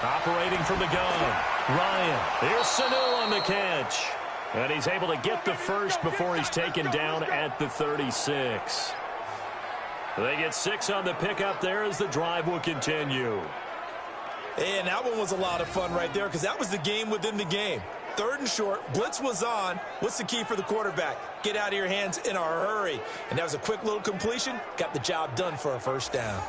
Operating from the gun. Ryan. Here's Sanu on the catch. And he's able to get the first before he's taken down at the 36. They get 6 on the pickup there as the drive will continue. And that one was a lot of fun right there because that was the game within the game. Third and short, blitz was on. What's the key for the quarterback? Get out of your hands in a hurry. And that was a quick little completion. Got the job done for a first down.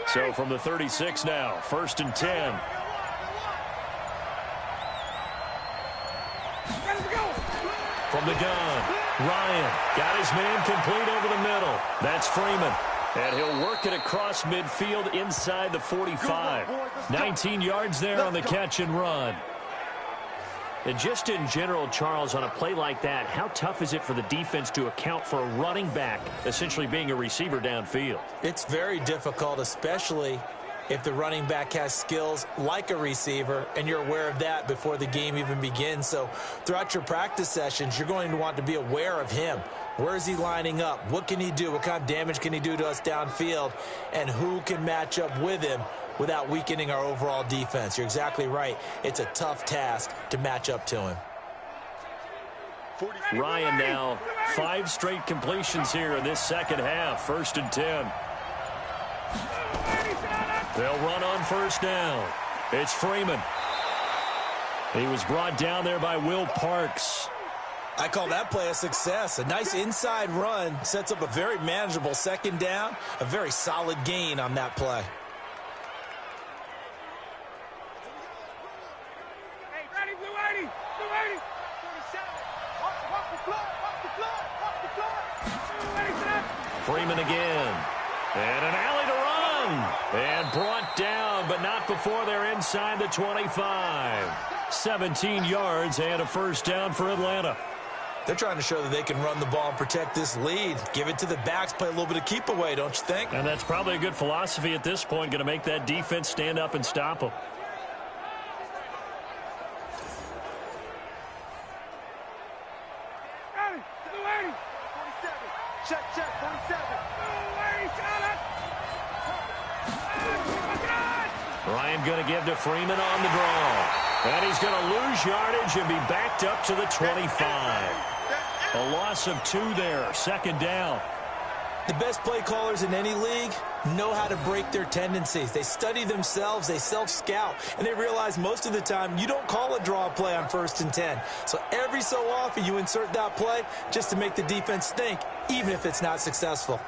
So from the 36 now, 1st and 10. From the gun, Ryan got his man complete over the middle. That's Freeman. And he'll work it across midfield inside the 45. 19 yards there on the catch and run. And just in general, Charles, on a play like that, how tough is it for the defense to account for a running back essentially being a receiver downfield? It's very difficult, especially if the running back has skills like a receiver, and you're aware of that before the game even begins. So throughout your practice sessions, you're going to want to be aware of him. Where is he lining up? What can he do? What kind of damage can he do to us downfield? And who can match up with him without weakening our overall defense? You're exactly right. It's a tough task to match up to him. Ryan now, 5 straight completions here in this second half. 1st and 10. They'll run on first down. It's Freeman. He was brought down there by Will Parks. I call that play a success. A nice inside run sets up a very manageable second down. A very solid gain on that play. Hey, ready, Blue 80, Blue 80, 47. Walk the floor, walk the floor, walk the floor. Blue 80 to that. Freeman again. And an alley to run. And brought down, but not before they're inside the 25. 17 yards and a first down for Atlanta. They're trying to show that they can run the ball and protect this lead. Give it to the backs, play a little bit of keep away, don't you think? And that's probably a good philosophy at this point, going to make that defense stand up and stop them. Ready, Blue 80, 47. Check, 47. Blue 80, got it. Ryan going to give to Freeman on the draw. And he's going to lose yardage and be backed up to the 25. A loss of 2 there, second down. The best play callers in any league know how to break their tendencies. They study themselves, they self-scout, and they realize most of the time you don't call a draw play on 1st and 10. So every so often you insert that play just to make the defense think, even if it's not successful.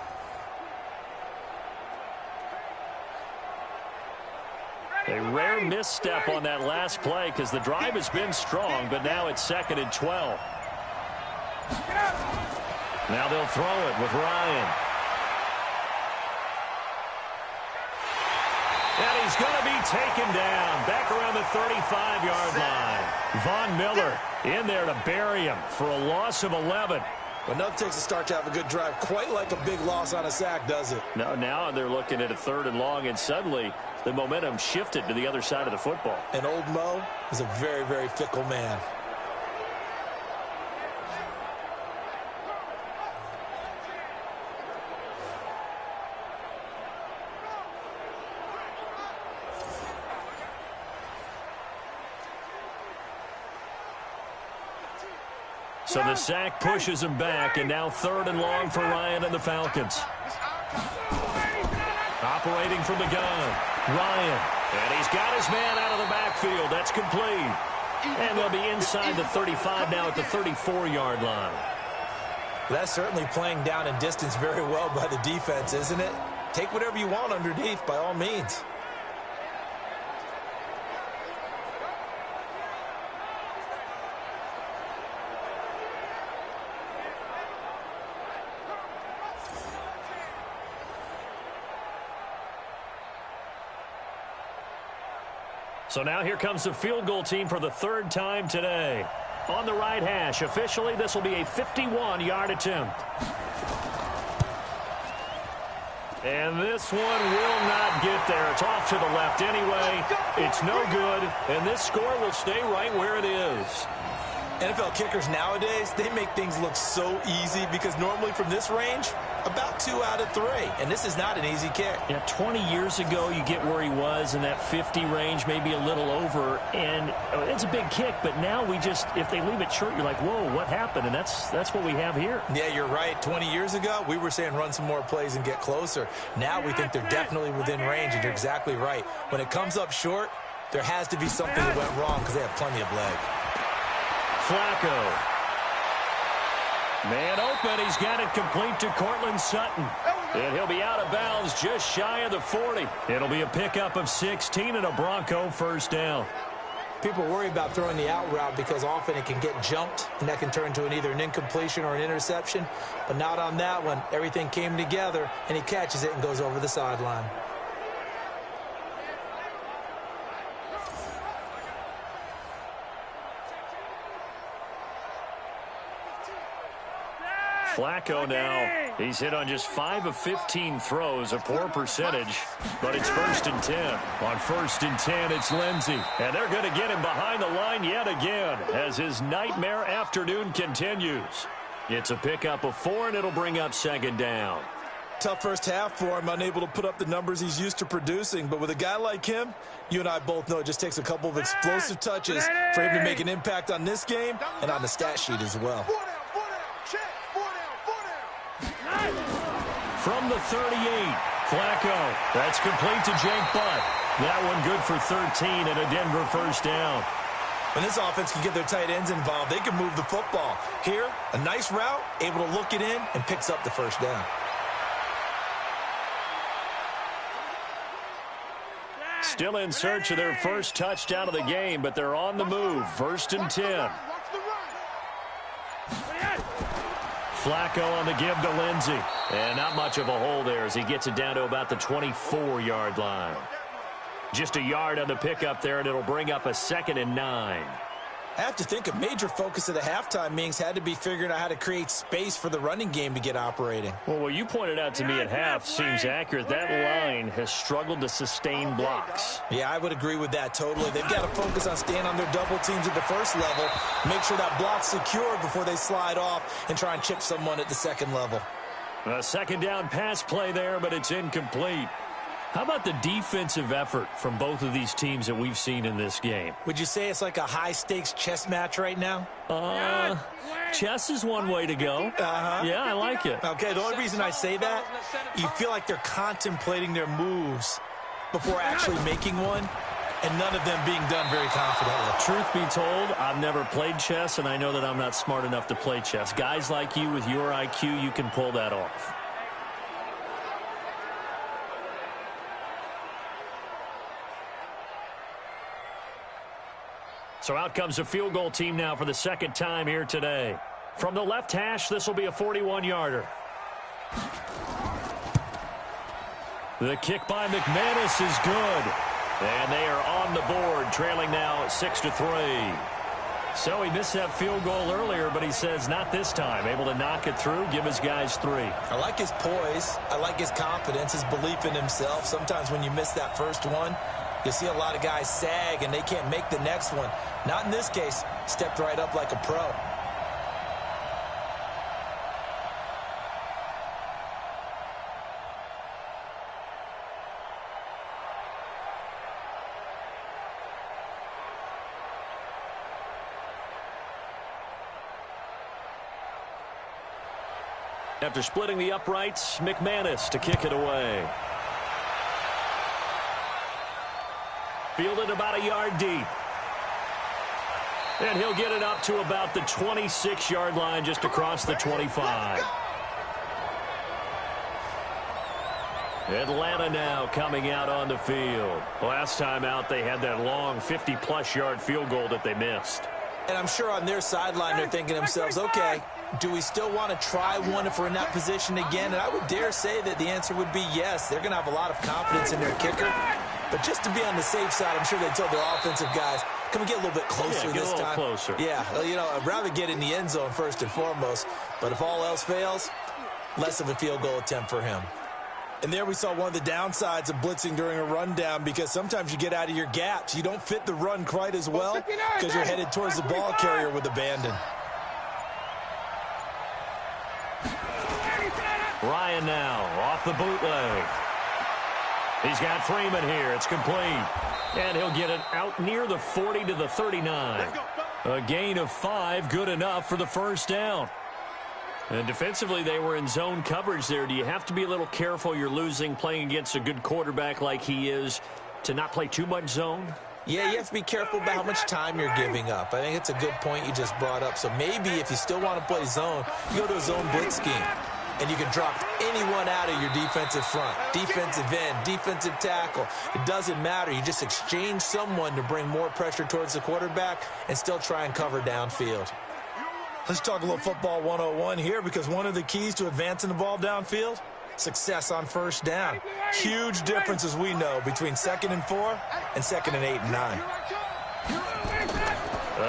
A rare misstep on that last play because the drive has been strong, but now it's 2nd and 12. Now they'll throw it with Ryan. And he's going to be taken down back around the 35-yard line. Von Miller in there to bury him for a loss of 11. But nothing takes a start to have a good drive quite like a big loss on a sack, does it? No, now they're looking at a 3rd and long, and suddenly the momentum shifted to the other side of the football. And old Mo is a very, very fickle man. So the sack pushes him back, and now 3rd and long for Ryan and the Falcons. Operating from the gun, Ryan. And he's got his man out of the backfield. That's complete. And they'll be inside the 35 now at the 34-yard line. That's certainly playing down in distance very well by the defense, isn't it? Take whatever you want underneath, by all means. So now here comes the field goal team for the third time today. On the right hash, officially, this will be a 51-yard attempt. And this one will not get there. It's off to the left anyway. It's no good, and this score will stay right where it is. NFL kickers nowadays, they make things look so easy because normally from this range, about 2 out of 3. And this is not an easy kick. Yeah, 20 years ago, you get where he was in that 50 range, maybe a little over. And it's a big kick, but now we just, if they leave it short, you're like, whoa, what happened? And that's what we have here. Yeah, you're right. 20 years ago, we were saying run some more plays and get closer. Now we think they're definitely within range, and you're exactly right. When it comes up short, there has to be something that went wrong because they have plenty of leg. Flacco. Man open. He's got it complete to Cortland Sutton. And he'll be out of bounds just shy of the 40. It'll be a pickup of 16 and a Bronco first down. People worry about throwing the out route because often it can get jumped, and that can turn into either an incompletion or an interception. But not on that one. Everything came together, and he catches it and goes over the sideline. Flacco now, he's hit on just 5 of 15 throws, a poor percentage, but it's 1st and 10. On 1st and 10, it's Lindsey, and they're going to get him behind the line yet again as his nightmare afternoon continues. It's a pickup of 4, and it'll bring up 2nd down. Tough first half for him, unable to put up the numbers he's used to producing. But with a guy like him, you and I both know it just takes a couple of explosive touches for him to make an impact on this game and on the stat sheet as well. From the 38, Flacco. That's complete to Jake Butt. That one good for 13 and a Denver first down. When this offense can get their tight ends involved, they can move the football. Here, a nice route, able to look it in, and picks up the first down. Still in search of their first touchdown of the game, but they're on the move. 1st and 10. Flacco on the give to Lindsey. And not much of a hole there as he gets it down to about the 24-yard line. Just a yard on the pickup there, and it'll bring up a 2nd and 9. I have to think a major focus of the halftime meetings had to be figuring out how to create space for the running game to get operating. Well, what you pointed out to me at half seems accurate. That line has struggled to sustain blocks. Yeah, I would agree with that totally. They've got to focus on staying on their double teams at the first level, make sure that block's secure before they slide off and try and chip someone at the second level. A 2nd down pass play there, but it's incomplete. How about the defensive effort from both of these teams that we've seen in this game? Would you say it's like a high-stakes chess match right now? Chess is one way to go. Yeah, I like it. Okay, the only reason I say that, you feel like they're contemplating their moves before actually making one, and none of them being done very confidently. Truth be told, I've never played chess, and I know that I'm not smart enough to play chess. Guys like you with your IQ, you can pull that off. So out comes the field goal team now for the 2nd time here today. From the left hash, this will be a 41-yarder. The kick by McManus is good. And they are on the board, trailing now 6-3. So he missed that field goal earlier, but he says not this time. Able to knock it through, give his guys 3. I like his poise. I like his confidence, his belief in himself. Sometimes when you miss that first one, you see a lot of guys sag and they can't make the next one. Not in this case. Stepped right up like a pro. After splitting the uprights, McManus to kick it away. Fielded about a yard deep. And he'll get it up to about the 26-yard line just across the 25. Atlanta now coming out on the field. Last time out, they had that long 50-plus yard field goal that they missed. And I'm sure on their sideline they're thinking to themselves, okay, do we still want to try one if we're in that position again? And I would dare say that the answer would be yes. They're going to have a lot of confidence in their kicker. But just to be on the safe side, I'm sure they told their offensive guys, can we get a little bit closer this time? Closer. Yeah, well, you know, I'd rather get in the end zone first and foremost. But if all else fails, less of a field goal attempt for him. And there we saw one of the downsides of blitzing during a rundown, because sometimes you get out of your gaps. You don't fit the run quite as well because you're headed towards the ball carrier with abandon. Ryan now off the bootleg. He's got Freeman here. It's complete. And he'll get it out near the 40 to the 39. A gain of 5, good enough for the first down. And defensively, they were in zone coverage there. Do you have to be a little careful? You're losing, playing against a good quarterback like he is, to not play too much zone? Yeah, you have to be careful about how much time you're giving up. I think it's a good point you just brought up. So maybe if you still want to play zone, you go to a zone blitz scheme. And you can drop anyone out of your defensive front, defensive end, defensive tackle. It doesn't matter. You just exchange someone to bring more pressure towards the quarterback and still try and cover downfield. Let's talk a little football 101 here, because one of the keys to advancing the ball downfield, success on first down. Huge difference, as we know, between 2nd and 4 and 2nd and 8 and 9.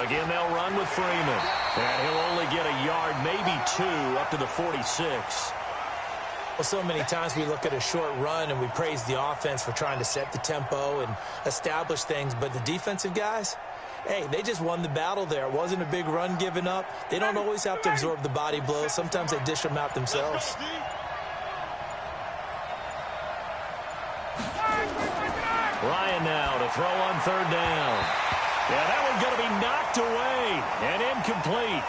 Again, they'll run with Freeman. And he'll only get a yard, maybe 2, up to the 46. Well, so many times we look at a short run and we praise the offense for trying to set the tempo and establish things. But the defensive guys, hey, they just won the battle there. It wasn't a big run given up. They don't always have to absorb the body blows. Sometimes they dish them out themselves. Ryan now to throw on 3rd down. Yeah, that one's going to be knocked away and incomplete.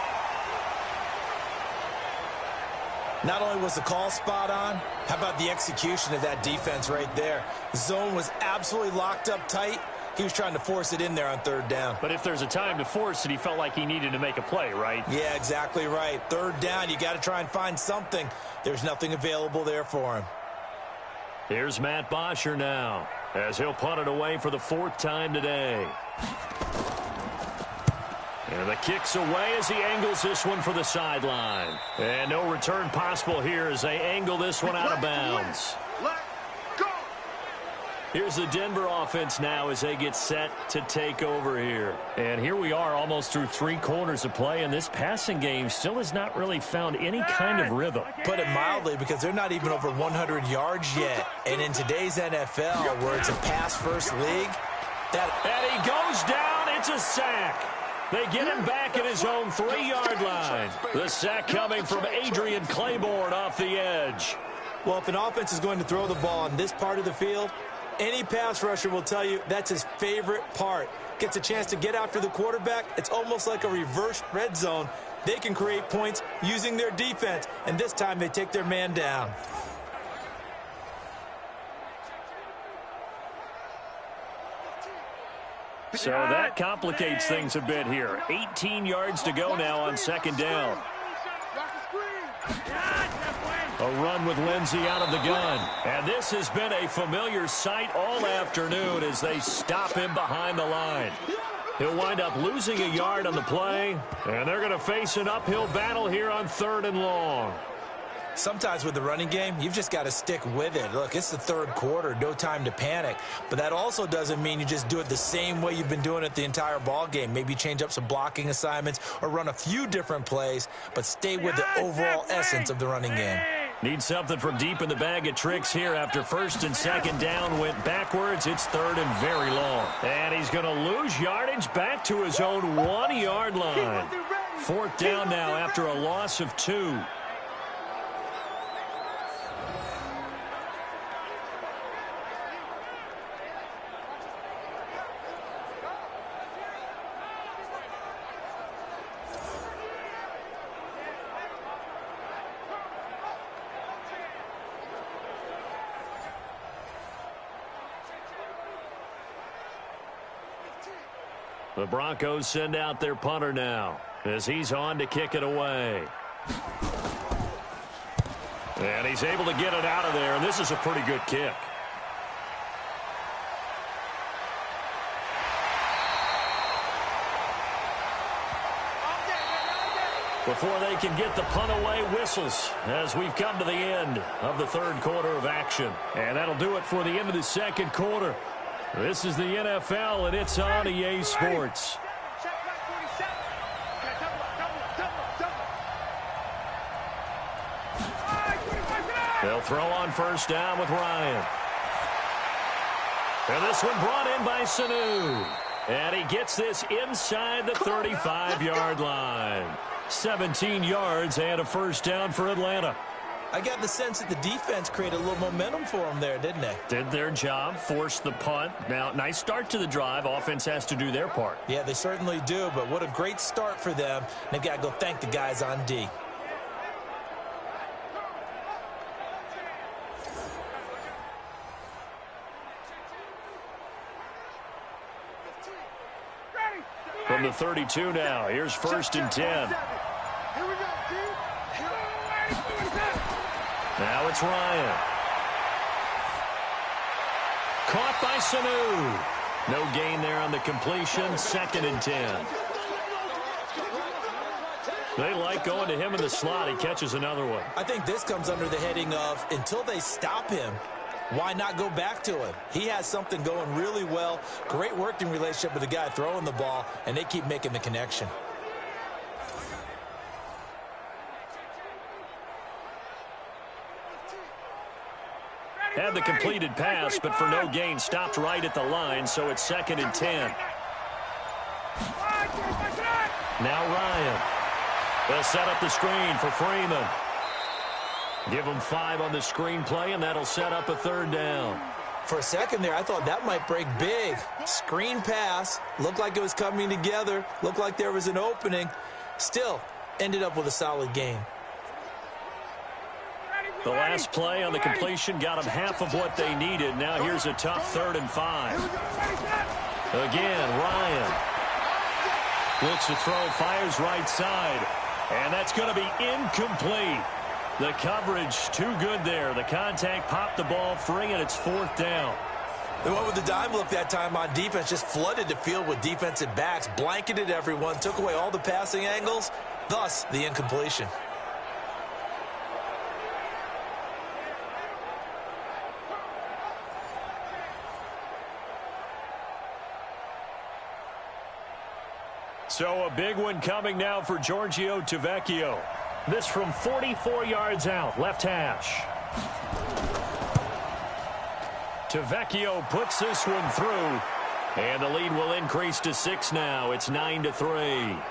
Not only was the call spot on, how about the execution of that defense right there? The zone was absolutely locked up tight. He was trying to force it in there on 3rd down. But if there's a time to force it, he felt like he needed to make a play, right? Yeah, exactly right. 3rd down, you got to try and find something. There's nothing available there for him. Here's Matt Bosher now, as he'll punt it away for the 4th time today. And the kick's away as he angles this one for the sideline. And no return possible here as they angle this one out of bounds. Here's the Denver offense now as they get set to take over here. And here we are almost through 3 quarters of play, and this passing game still has not really found any kind of rhythm. Put it mildly, because they're not even over 100 yards yet. And in today's NFL, where it's a pass-first league, and he goes down. It's a sack. They get him back at his own 3-yard line. The sack coming from Adrian Claiborne off the edge. Well, if an offense is going to throw the ball on this part of the field, any pass rusher will tell you that's his favorite part. Gets a chance to get after the quarterback. It's almost like a reverse red zone. They can create points using their defense, and this time they take their man down. So that complicates things a bit here. 18 yards to go now on 2nd down. A run with Lindsey out of the gun. And this has been a familiar sight all afternoon as they stop him behind the line. He'll wind up losing a yard on the play, and they're going to face an uphill battle here on 3rd and long. Sometimes with the running game, you've just got to stick with it. Look, it's the 3rd quarter, no time to panic. But that also doesn't mean you just do it the same way you've been doing it the entire ball game. Maybe change up some blocking assignments or run a few different plays, but stay with the overall essence of the running game. Need something from deep in the bag of tricks here after 1st and 2nd down went backwards. It's 3rd and very long. And he's going to lose yardage back to his own 1-yard line. 4th down now after a loss of 2. The Broncos send out their punter now as he's on to kick it away. And he's able to get it out of there, and this is a pretty good kick. Before they can get the punt away, whistles as we've come to the end of the 3rd quarter of action. And that'll do it for the end of the 2nd quarter. This is the NFL, and it's on EA Sports. They'll throw on first down with Ryan. And this one brought in by Sanu. And he gets this inside the 35-yard line. 17 yards and a first down for Atlanta. I got the sense that the defense created a little momentum for them there, didn't they? Did their job, forced the punt. Now, nice start to the drive. Offense has to do their part. Yeah, they certainly do, but what a great start for them. They've got to go thank the guys on D. From the 32 now, here's first and 10. Now it's Ryan. Caught by Sanu. No gain there on the completion. Second and 10. They like going to him in the slot. He catches another one. I think this comes under the heading of until they stop him, why not go back to him? He has something going really well. Great working relationship with the guy throwing the ball, and they keep making the connection. Had the completed pass, but for no gain, stopped right at the line, so it's second and 10. Now Ryan. They'll set up the screen for Freeman. Give him 5 on the screen play, and that'll set up a third down. For a second there, I thought that might break big. Screen pass. Looked like it was coming together. Looked like there was an opening. Still, ended up with a solid game. The last play on the completion got them half of what they needed. Now here's a tough 3rd and 5. Again, Ryan. Looks to throw, fires right side. And that's going to be incomplete. The coverage too good there. The contact popped the ball free, and it's 4th down. They went with the dime look that time on defense. Just flooded the field with defensive backs. Blanketed everyone. Took away all the passing angles. Thus, the incompletion. So a big one coming now for Giorgio Tavecchio. This from 44 yards out, left hash. Tavecchio puts this one through, and the lead will increase to 6 now. It's 9-3.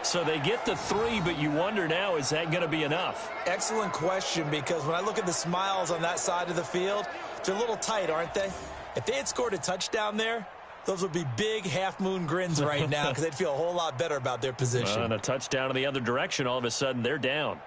So they get the 3, but you wonder now, is that going to be enough? Excellent question, because when I look at the smiles on that side of the field, they're a little tight, aren't they? If they had scored a touchdown there, those would be big half-moon grins right now because they'd feel a whole lot better about their position. And a touchdown in the other direction, all of a sudden they're down.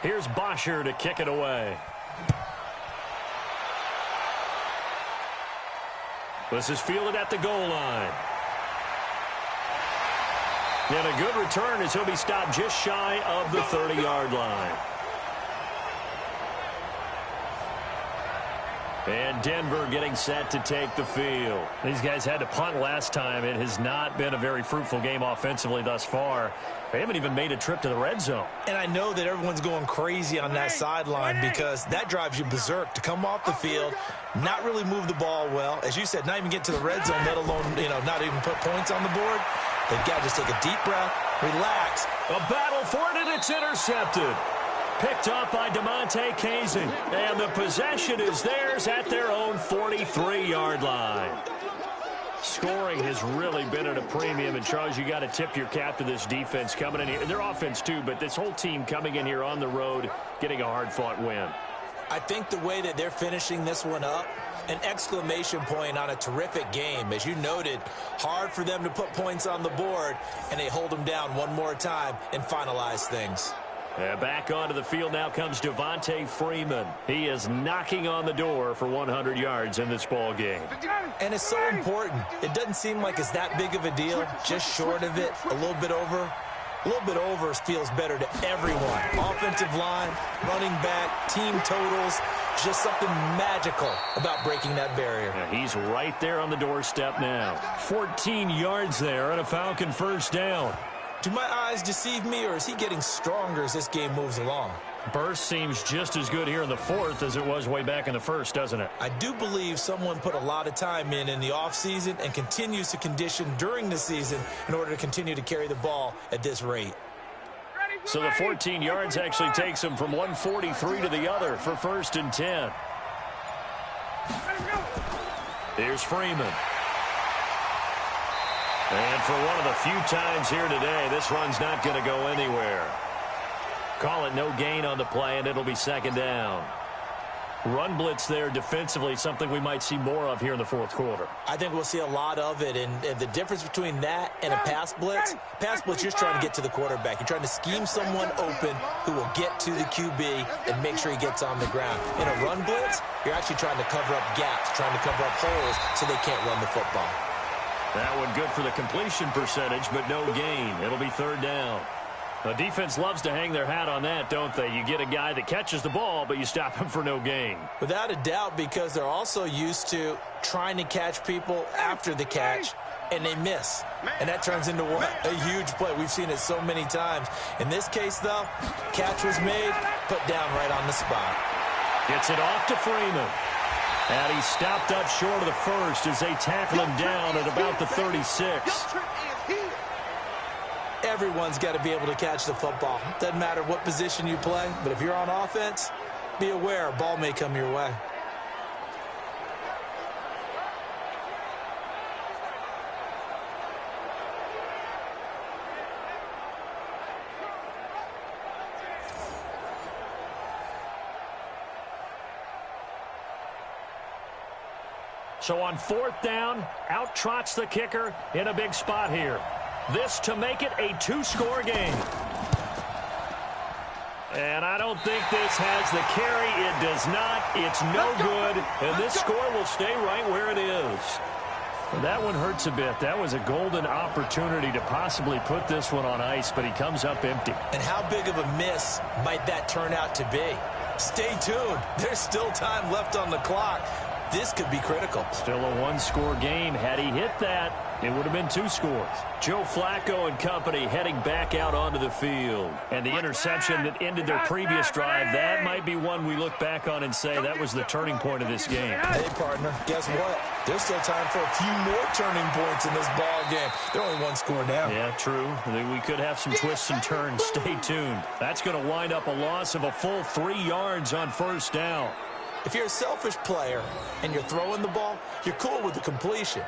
Here's Bosher to kick it away. This is fielded at the goal line. And a good return as he'll be stopped just shy of the 30-yard line. And Denver getting set to take the field. These guys had to punt last time. It has not been a very fruitful game offensively thus far. They haven't even made a trip to the red zone. And I know that everyone's going crazy on that sideline because that drives you berserk to come off the field, not really move the ball well. As you said, not even get to the red zone, let alone, not even put points on the board. They've got to just take a deep breath, relax. A battle for it, and it's intercepted. Picked up by DeMonte Kazin. And the possession is theirs at their own 43-yard line. Scoring has really been at a premium. And, Charles, you got to tip your cap to this defense coming in here. Their offense, too, but this whole team coming in here on the road, getting a hard-fought win. I think the way that they're finishing this one up, an exclamation point on a terrific game. As you noted, hard for them to put points on the board, and they hold them down one more time and finalize things. And back onto the field now comes Devontae Freeman. He is knocking on the door for 100 yards in this ball game. And it's so important. It doesn't seem like it's that big of a deal. Just short of it, a little bit over. A little bit over feels better to everyone. Offensive line, running back, team totals, just something magical about breaking that barrier. Yeah, he's right there on the doorstep now. 14 yards there and a Falcon first down. Do my eyes deceive me, or is he getting stronger as this game moves along? Burst seems just as good here in the fourth as it was way back in the first, doesn't it? I do believe someone put a lot of time in the offseason and continues to condition during the season in order to continue to carry the ball at this rate. So the 14 yards actually takes him from 143 to the other for 1st and 10. Here's Freeman. And for one of the few times here today, this run's not going to go anywhere. Call it no gain on the play, and it'll be 2nd down. Run blitz there defensively, something we might see more of here in the fourth quarter. I think we'll see a lot of it, and the difference between that and a pass blitz, you're trying to get to the quarterback. You're trying to scheme someone open who will get to the QB and make sure he gets on the ground. In a run blitz, you're actually trying to cover up gaps, trying to cover up holes so they can't run the football. That one good for the completion percentage, but no gain. It'll be 3rd down. The defense loves to hang their hat on that, don't they? You get a guy that catches the ball, but you stop him for no gain. Without a doubt, because they're also used to trying to catch people after the catch, and they miss. And that turns into what? A huge play. We've seen it so many times. In this case, though, catch was made, put down right on the spot. Gets it off to Freeman. And he stopped up short of the first as they tackle him down at about the 36. Everyone's got to be able to catch the football. Doesn't matter what position you play, but if you're on offense, be aware a ball may come your way. So on 4th down, out trots the kicker in a big spot here. This to make it a 2-score game. And I don't think this has the carry. It does not. It's no good. And this score will stay right where it is. That one hurts a bit. That was a golden opportunity to possibly put this one on ice, but he comes up empty. And how big of a miss might that turn out to be? Stay tuned. There's still time left on the clock. This could be critical. Still a 1-score game. Had he hit that, it would have been 2 scores. Joe Flacco and company heading back out onto the field. And the interception that ended their previous drive, that might be one we look back on and say that was the turning point of this game. Hey, partner, guess what? There's still time for a few more turning points in this ball game. They're only 1 score down. Yeah, true. We could have some twists and turns. Stay tuned. That's going to wind up a loss of a full 3 yards on 1st down. If you're a selfish player and you're throwing the ball, you're cool with the completion.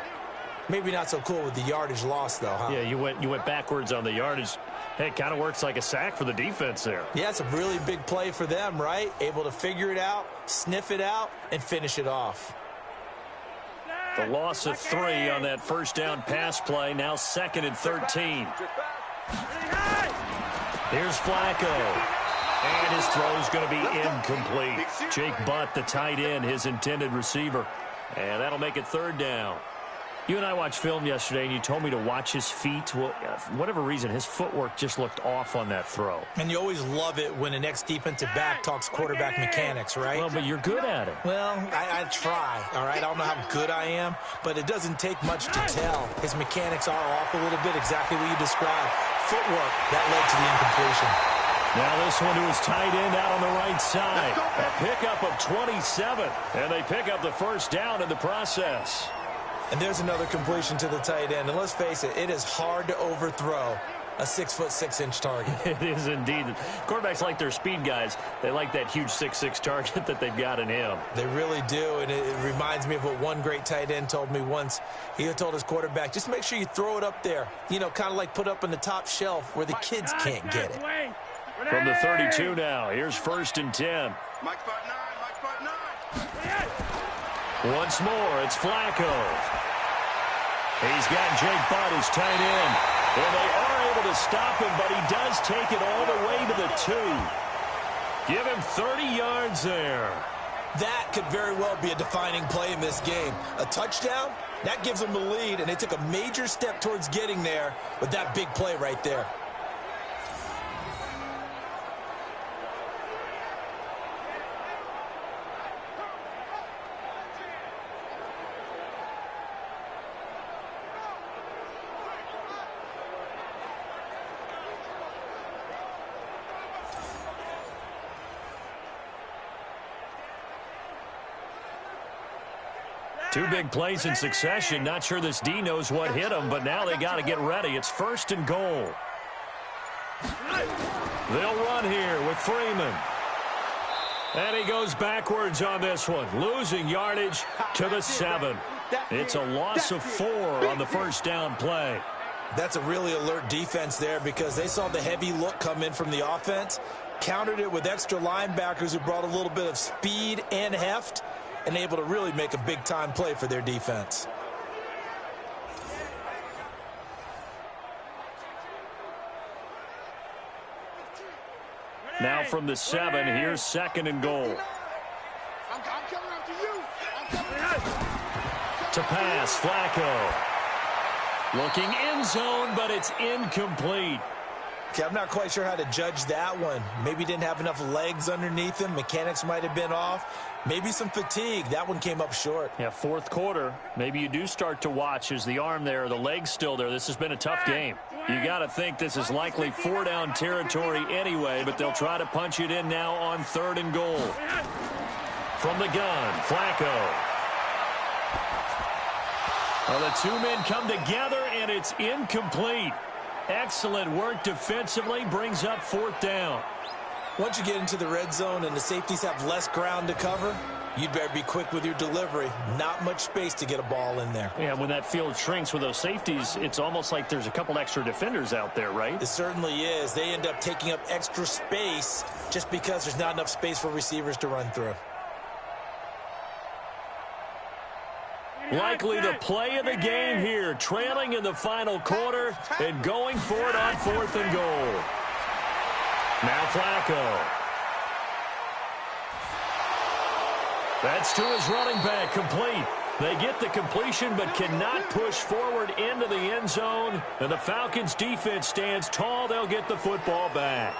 Maybe not so cool with the yardage loss, though, huh? Yeah, you went backwards on the yardage. Hey, it kind of works like a sack for the defense there. Yeah, it's a really big play for them, right? Able to figure it out, sniff it out, and finish it off. The loss of 3 on that 1st down pass play, now 2nd and 13. Here's Flacco. And his throw is going to be incomplete. Jake Butt, the tight end, his intended receiver. And that'll make it 3rd down. You and I watched film yesterday, and you told me to watch his feet. Well, for whatever reason, his footwork just looked off on that throw. And you always love it when the next defensive back talks quarterback mechanics, right? Well, but you're good at it. Well, I try, all right? I don't know how good I am, but it doesn't take much to tell. His mechanics are off a little bit, exactly what you described. Footwork, that led to the incompletion. Now this one to his tight end out on the right side. A pickup of 27. And they pick up the 1st down in the process. And there's another completion to the tight end. And let's face it, it is hard to overthrow a 6'6" target. It is indeed. Quarterbacks like their speed guys. They like that huge 6'6" target that they've got in him. They really do, and it reminds me of what one great tight end told me once. He told his quarterback, just make sure you throw it up there. You know, kind of like put up on the top shelf where the kids can't get it. From the 32 now, here's 1st and 10. Once more, it's Flacco. He's got Jake Butt, his tight end. And they are able able to stop him, but he does take it all the way to the 2. Give him 30 yards there. That could very well be a defining play in this game. A touchdown, that gives them the lead, and they took a major step towards getting there with that big play right there. Two big plays in succession. Not sure this D knows what hit him, but now they got to get ready. It's 1st and goal. They'll run here with Freeman. And he goes backwards on this one, losing yardage to the 7. It's a loss of 4 on the first down play. That's a really alert defense there because they saw the heavy look come in from the offense, countered it with extra linebackers who brought a little bit of speed and heft, and able to really make a big-time play for their defense. Now from the 7, here's 2nd and goal. I'm coming up to you. To pass, Flacco. Looking end zone, but it's incomplete. Okay, I'm not quite sure how to judge that one. Maybe didn't have enough legs underneath him. Mechanics might have been off. Maybe some fatigue. That one came up short. Yeah, 4th quarter. Maybe you do start to watch as the arm there, the leg's still there. This has been a tough game. You got to think this is likely 4-down territory anyway, but they'll try to punch it in now on 3rd and goal. From the gun, Flacco. Well, the 2 men come together, and it's incomplete. Excellent work defensively, brings up 4th down. Once you get into the red zone and the safeties have less ground to cover, you'd better be quick with your delivery. Not much space to get a ball in there. Yeah, when that field shrinks with those safeties, it's almost like there's a couple extra defenders out there, right? It certainly is. They end up taking up extra space just because there's not enough space for receivers to run through. Likely the play of the game here, trailing in the final quarter and going for it on 4th and goal. Now Flacco. That's to his running back, complete. They get the completion but cannot push forward into the end zone. And the Falcons defense stands tall. They'll get the football back.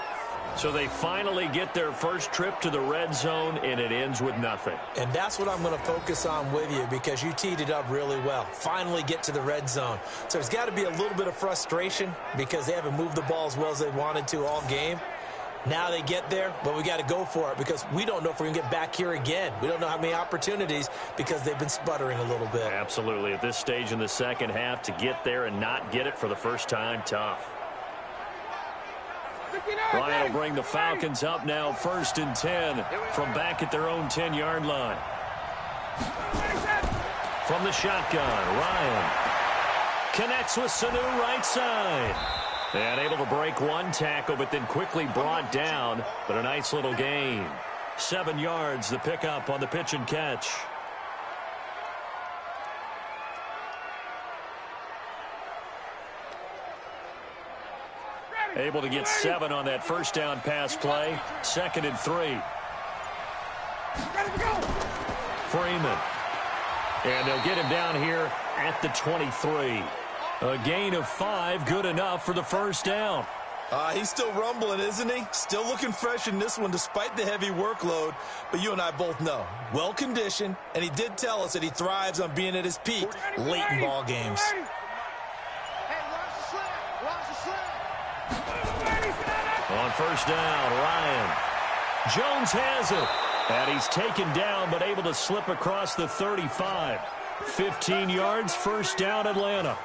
So they finally get their first trip to the red zone, and it ends with nothing. And that's what I'm going to focus on with you because you teed it up really well. Finally get to the red zone. So there's got to be a little bit of frustration because they haven't moved the ball as well as they wanted to all game. Now they get there, but we got to go for it because we don't know if we're going to get back here again. We don't know how many opportunities because they've been sputtering a little bit. Absolutely. At this stage in the second half, to get there and not get it for the first time, tough. Ryan will bring the Falcons up now 1st and 10 from back at their own 10-yard line. From the shotgun, Ryan connects with Sanu right side. And able to break one tackle, but then quickly brought down. But a nice little gain. 7 yards, the pickup on the pitch and catch. Able to get 7 on that first down pass play. 2nd and 3. Freeman. And they'll get him down here at the 23. A gain of 5, good enough for the first down. He's still rumbling, isn't he? Still looking fresh in this one despite the heavy workload. But you and I both know, well-conditioned, and he did tell us that he thrives on being at his peak late in ball games. On first down, Ryan. Jones has it. And he's taken down, but able to slip across the 35. 15 yards, first down, Atlanta.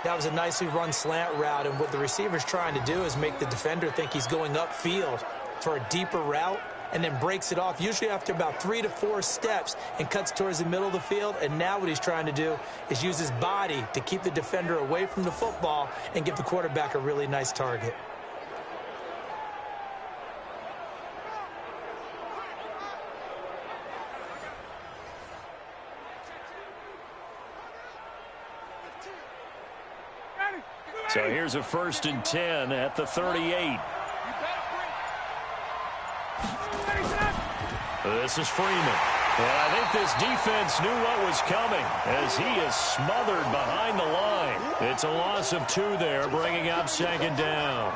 That was a nicely run slant route, and what the receiver's trying to do is make the defender think he's going upfield for a deeper route and then breaks it off, usually after about 3 to 4 steps, and cuts towards the middle of the field. And now what he's trying to do is use his body to keep the defender away from the football and give the quarterback a really nice target. So here's a 1st and 10 at the 38. This is Freeman. And I think this defense knew what was coming as he is smothered behind the line. It's a loss of 2 there, bringing up 2nd down.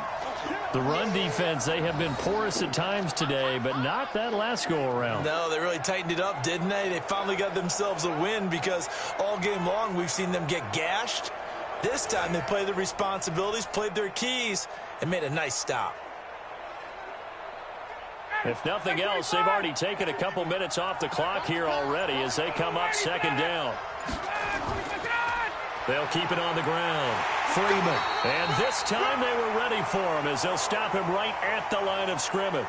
The run defense, they have been porous at times today, but not that last go-around. No, they really tightened it up, didn't they? They finally got themselves a win because all game long we've seen them get gashed. This time they played their responsibilities, played their keys, and made a nice stop. If nothing else, they've already taken a couple minutes off the clock here already as they come up 2nd down. They'll keep it on the ground. Freeman. And this time they were ready for him as they'll stop him right at the line of scrimmage.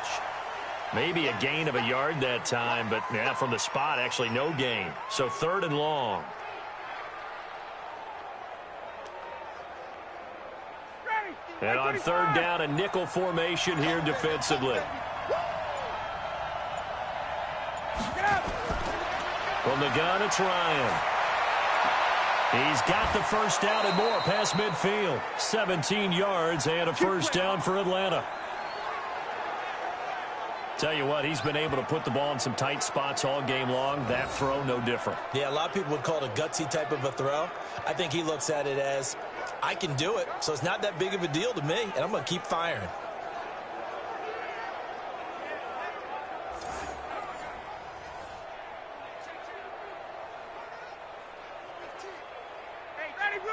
Maybe a gain of a yard that time, but yeah, from the spot, actually no gain. So 3rd and long. And on 3rd down, a nickel formation here defensively. From the gun, it's Ryan. He's got the 1st down and more past midfield. 17 yards and a 1st down for Atlanta. Tell you what, he's been able to put the ball in some tight spots all game long. That throw, no different. Yeah, a lot of people would call it a gutsy type of a throw. I think he looks at it as, I can do it, so it's not that big of a deal to me, and I'm going to keep firing.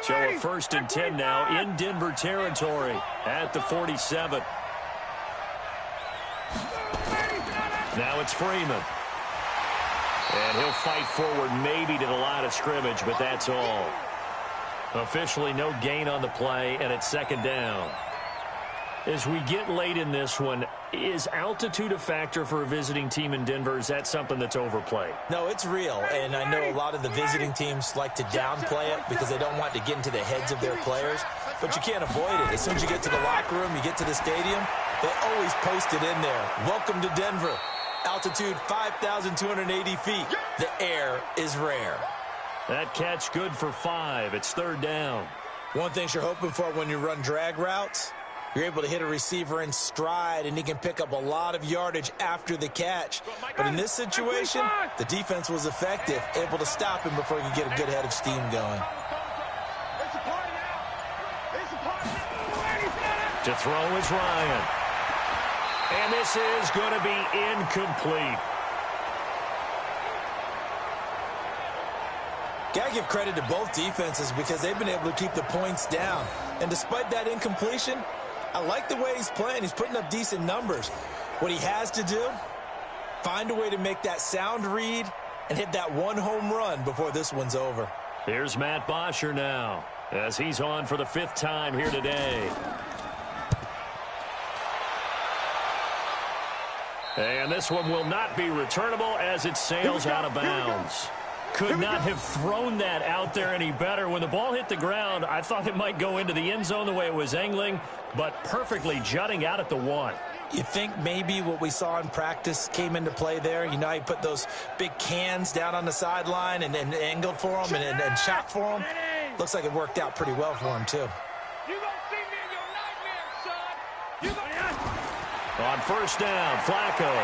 So a 1st and 10 now in Denver territory at the 47. Now it's Freeman. And he'll fight forward maybe to the line of scrimmage, but that's all. Officially no gain on the play, and it's 2nd down. As we get late in this one, is altitude a factor for a visiting team in Denver? Is that something that's overplayed? No, it's real, and I know a lot of the visiting teams like to downplay it because they don't want to get into the heads of their players, but you can't avoid it. As soon as you get to the locker room, you get to the stadium, they always post it in there. Welcome to Denver. Altitude 5,280 feet. The air is rare. That catch good for 5. It's 3rd down. One thing you're hoping for when you run drag routes, you're able to hit a receiver in stride, and he can pick up a lot of yardage after the catch. But in this situation, the defense was effective, able to stop him before he could get a good head of steam going. To throw is Ryan. And this is going to be incomplete. Got to give credit to both defenses because they've been able to keep the points down. And despite that incompletion, I like the way he's playing. He's putting up decent numbers. What he has to do, find a way to make that sound read and hit that 1 home run before this one's over. Here's Matt Bosher now as he's on for the 5th time here today. And this one will not be returnable as it sails out of bounds. Could not have thrown that out there any better. When the ball hit the ground, I thought it might go into the end zone the way it was angling, but perfectly jutting out at the 1. You think maybe what we saw in practice came into play there? You know, he put those big cans down on the sideline and angled for him and shot for him. Looks like it worked out pretty well for him, too. You gonna see me in your nightmares, son. You gonna... On 1st down, Flacco.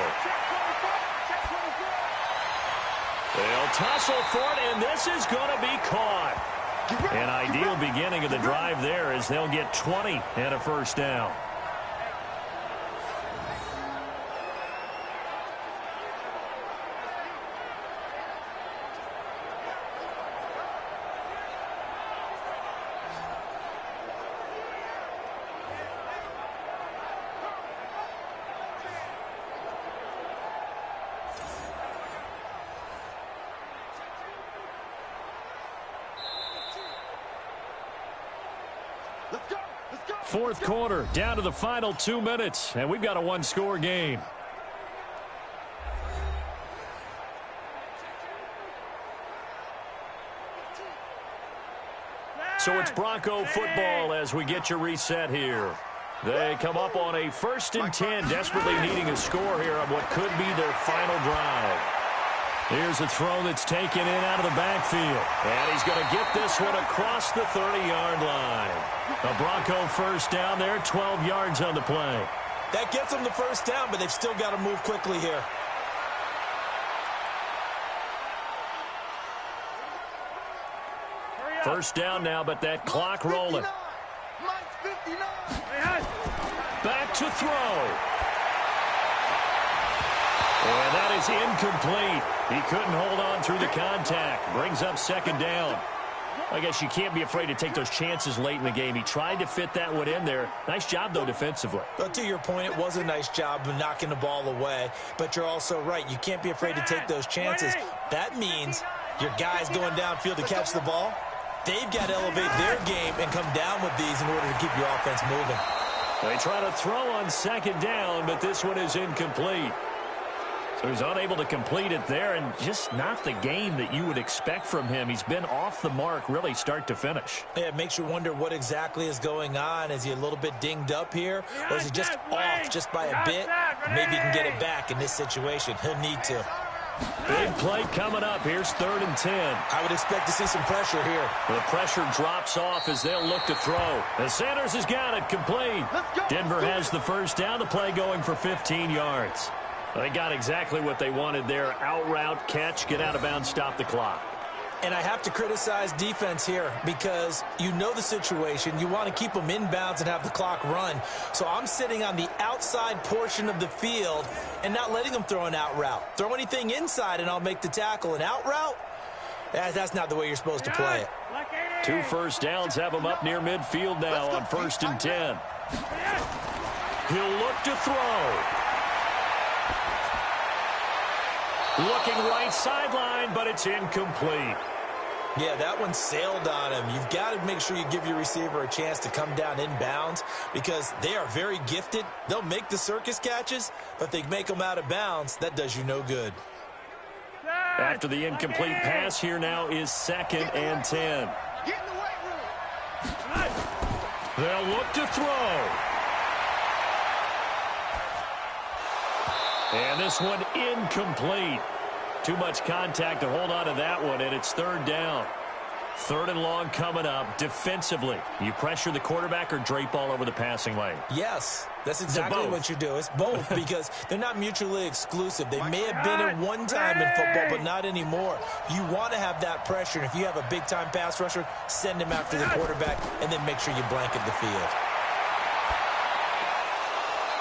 They'll tussle for it, and this is going to be caught. An ideal beginning of the drive there as they'll get 20 and a 1st down. Fourth quarter, down to the final 2 minutes, and we've got a 1-score game. So it's Bronco football as we get your reset here. They come up on a 1st and 10, desperately needing a score here on what could be their final drive. Here's a throw that's taken in out of the backfield. And he's going to get this one across the 30-yard line. A Bronco first down there, 12 yards on the play. That gets them the first down, but they've still got to move quickly here. First down now, but that clock rolling. Back to throw. And that is incomplete. He couldn't hold on through the contact. Brings up second down. I guess you can't be afraid to take those chances late in the game. He tried to fit that one in there. Nice job, though, defensively. But to your point, it was a nice job of knocking the ball away. But you're also right. You can't be afraid to take those chances. That means your guys going downfield to catch the ball, they've got to elevate their game and come down with these in order to keep your offense moving. They try to throw on second down, but this one is incomplete. So he's unable to complete it there, and just not the game that you would expect from him. He's been off the mark really start to finish. Yeah, it makes you wonder what exactly is going on. Is he a little bit dinged up here, or is he just off just by a bit? Maybe he can get it back in this situation. He'll need to. Big play coming up. Here's 3rd and 10. I would expect to see some pressure here. The pressure drops off as they'll look to throw. And Sanders has got it complete. Denver has the first down. The play going for 15 yards. They got exactly what they wanted there. Out route, catch, get out of bounds, stop the clock. And I have to criticize defense here because you know the situation. You want to keep them inbounds and have the clock run. So I'm sitting on the outside portion of the field and not letting them throw an out route. Throw anything inside and I'll make the tackle. An out route? That's not the way you're supposed to play it. 2 first downs have them up near midfield now on 1st and 10. He'll look to throw. Looking right sideline, but it's incomplete. Yeah, that one sailed on him. You've got to make sure you give your receiver a chance to come down inbounds because they are very gifted. They'll make the circus catches, but if they make them out of bounds, that does you no good. After the incomplete pass, here now is 2nd and 10. They'll look to throw. And this one incomplete. Too much contact to hold on to that one, and it's 3rd down. 3rd and long coming up. Defensively, you pressure the quarterback or drape all over the passing lane? Yes, that's exactly what you do. It's both because they're not mutually exclusive. They may have been at one time in football, but not anymore. You want to have that pressure, and if you have a big-time pass rusher, send him after the quarterback, and then make sure you blanket the field.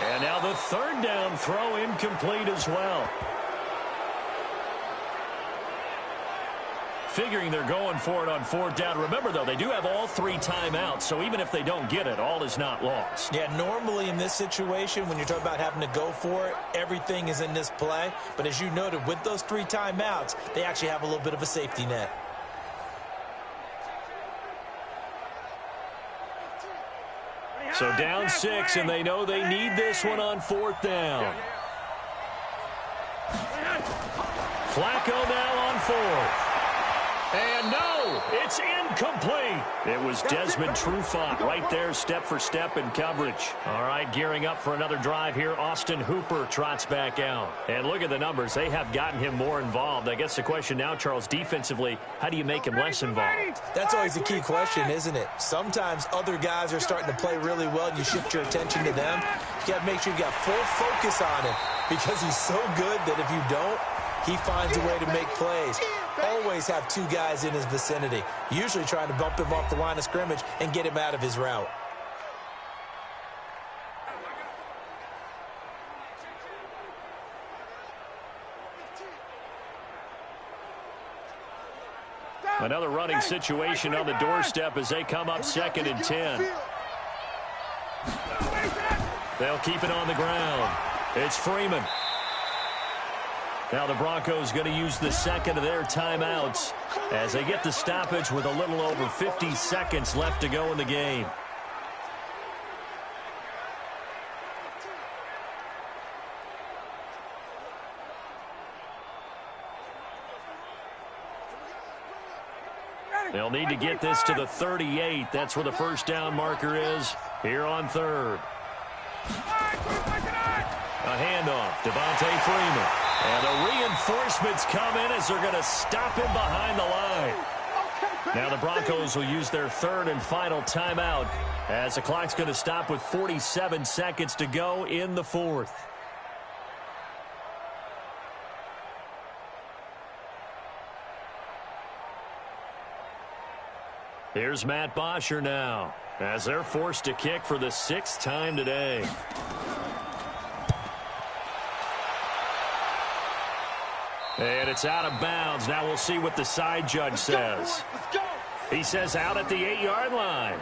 And now the 3rd down throw incomplete as well. Figuring they're going for it on 4th down. Remember, though, they do have all 3 timeouts, so even if they don't get it, all is not lost. Yeah, normally in this situation, when you're talking about having to go for it, everything is in this play. But as you noted, with those 3 timeouts, they actually have a little bit of a safety net. So down 6, and they know they need this one on 4th down. Flacco now on 4th. And no, it's incomplete. It was Desmond Trufant right there, step for step in coverage. All right, gearing up for another drive here. Austin Hooper trots back out. And look at the numbers. They have gotten him more involved. I guess the question now, Charles, defensively, how do you make him less involved? That's always a key question, isn't it? Sometimes other guys are starting to play really well, and you shift your attention to them. You got to make sure you got full focus on him because he's so good that if you don't, he finds a way to make plays. Always have 2 guys in his vicinity, usually trying to bump him off the line of scrimmage and get him out of his route. Another running situation on the doorstep as they come up 2nd and 10. They'll keep it on the ground. It's Freeman. Now the Broncos going to use the 2nd of their timeouts as they get the stoppage with a little over 50 seconds left to go in the game. They'll need to get this to the 38. That's where the first down marker is here on 3rd. A handoff, Devontae Freeman. And the reinforcements come in as they're going to stop him behind the line. Now the Broncos will use their third and final timeout as the clock's going to stop with 47 seconds to go in the fourth. Here's Matt Bosher now as they're forced to kick for the 6th time today. And it's out of bounds. Now we'll see what the side judge says. He says out at the 8-yard line.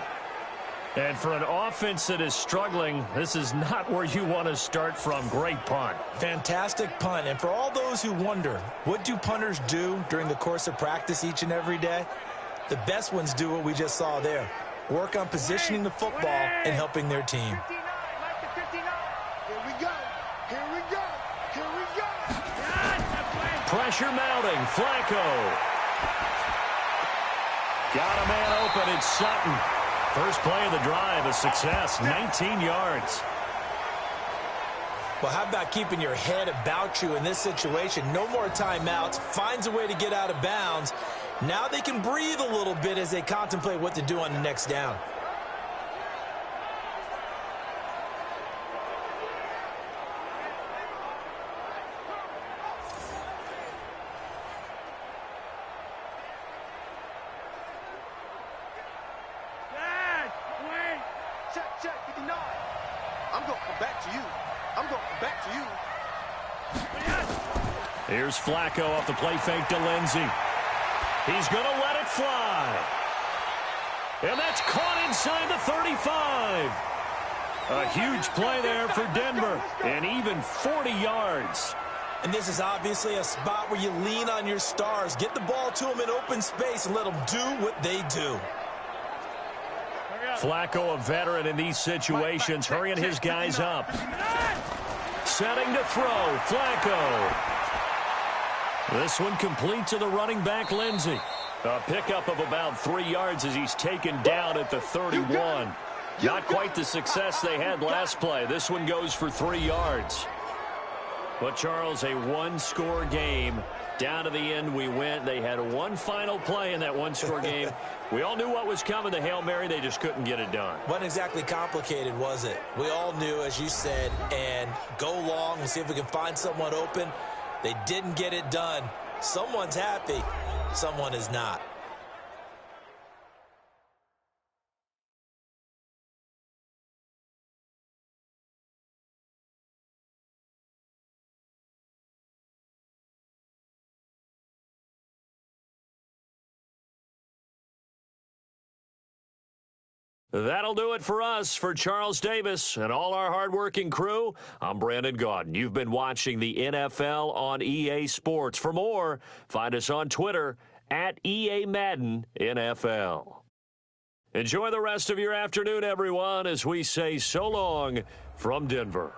And for an offense that is struggling, this is not where you want to start from. Great punt. Fantastic punt. And for all those who wonder, what do punters do during the course of practice each and every day? The best ones do what we just saw there. Work on positioning the football and helping their team. Pressure mounting. Flacco. Got a man open. It's Sutton. First play of the drive, a success. 19 yards. Well, how about keeping your head about you in this situation? No more timeouts. Finds a way to get out of bounds. Now they can breathe a little bit as they contemplate what to do on the next down. Check, 59. I'm going to come back to you. I'm going to come back to you. Here's Flacco off the play fake to Lindsey. He's going to let it fly. And that's caught inside the 35. A huge play there for Denver. And even 40 yards. And this is obviously a spot where you lean on your stars. Get the ball to them in open space and let them do what they do. Flacco, a veteran in these situations, hurrying his guys up. Setting to throw. Flacco. This one complete to the running back, Lindsey. A pickup of about 3 yards as he's taken down at the 31. Not quite the success they had last play. This one goes for 3 yards. But, Charles, a one-score game. Down to the end we went. They had one final play in that one-score game. We all knew what was coming, the Hail Mary. They just couldn't get it done. Wasn't exactly complicated, was it? We all knew, as you said, and go long and see if we can find someone open. They didn't get it done. Someone's happy. Someone is not. That'll do it for us. For Charles Davis and all our hardworking crew, I'm Brandon Gaudin. You've been watching the NFL on EA Sports. For more, find us on Twitter at EA Madden NFL. Enjoy the rest of your afternoon, everyone, as we say so long from Denver.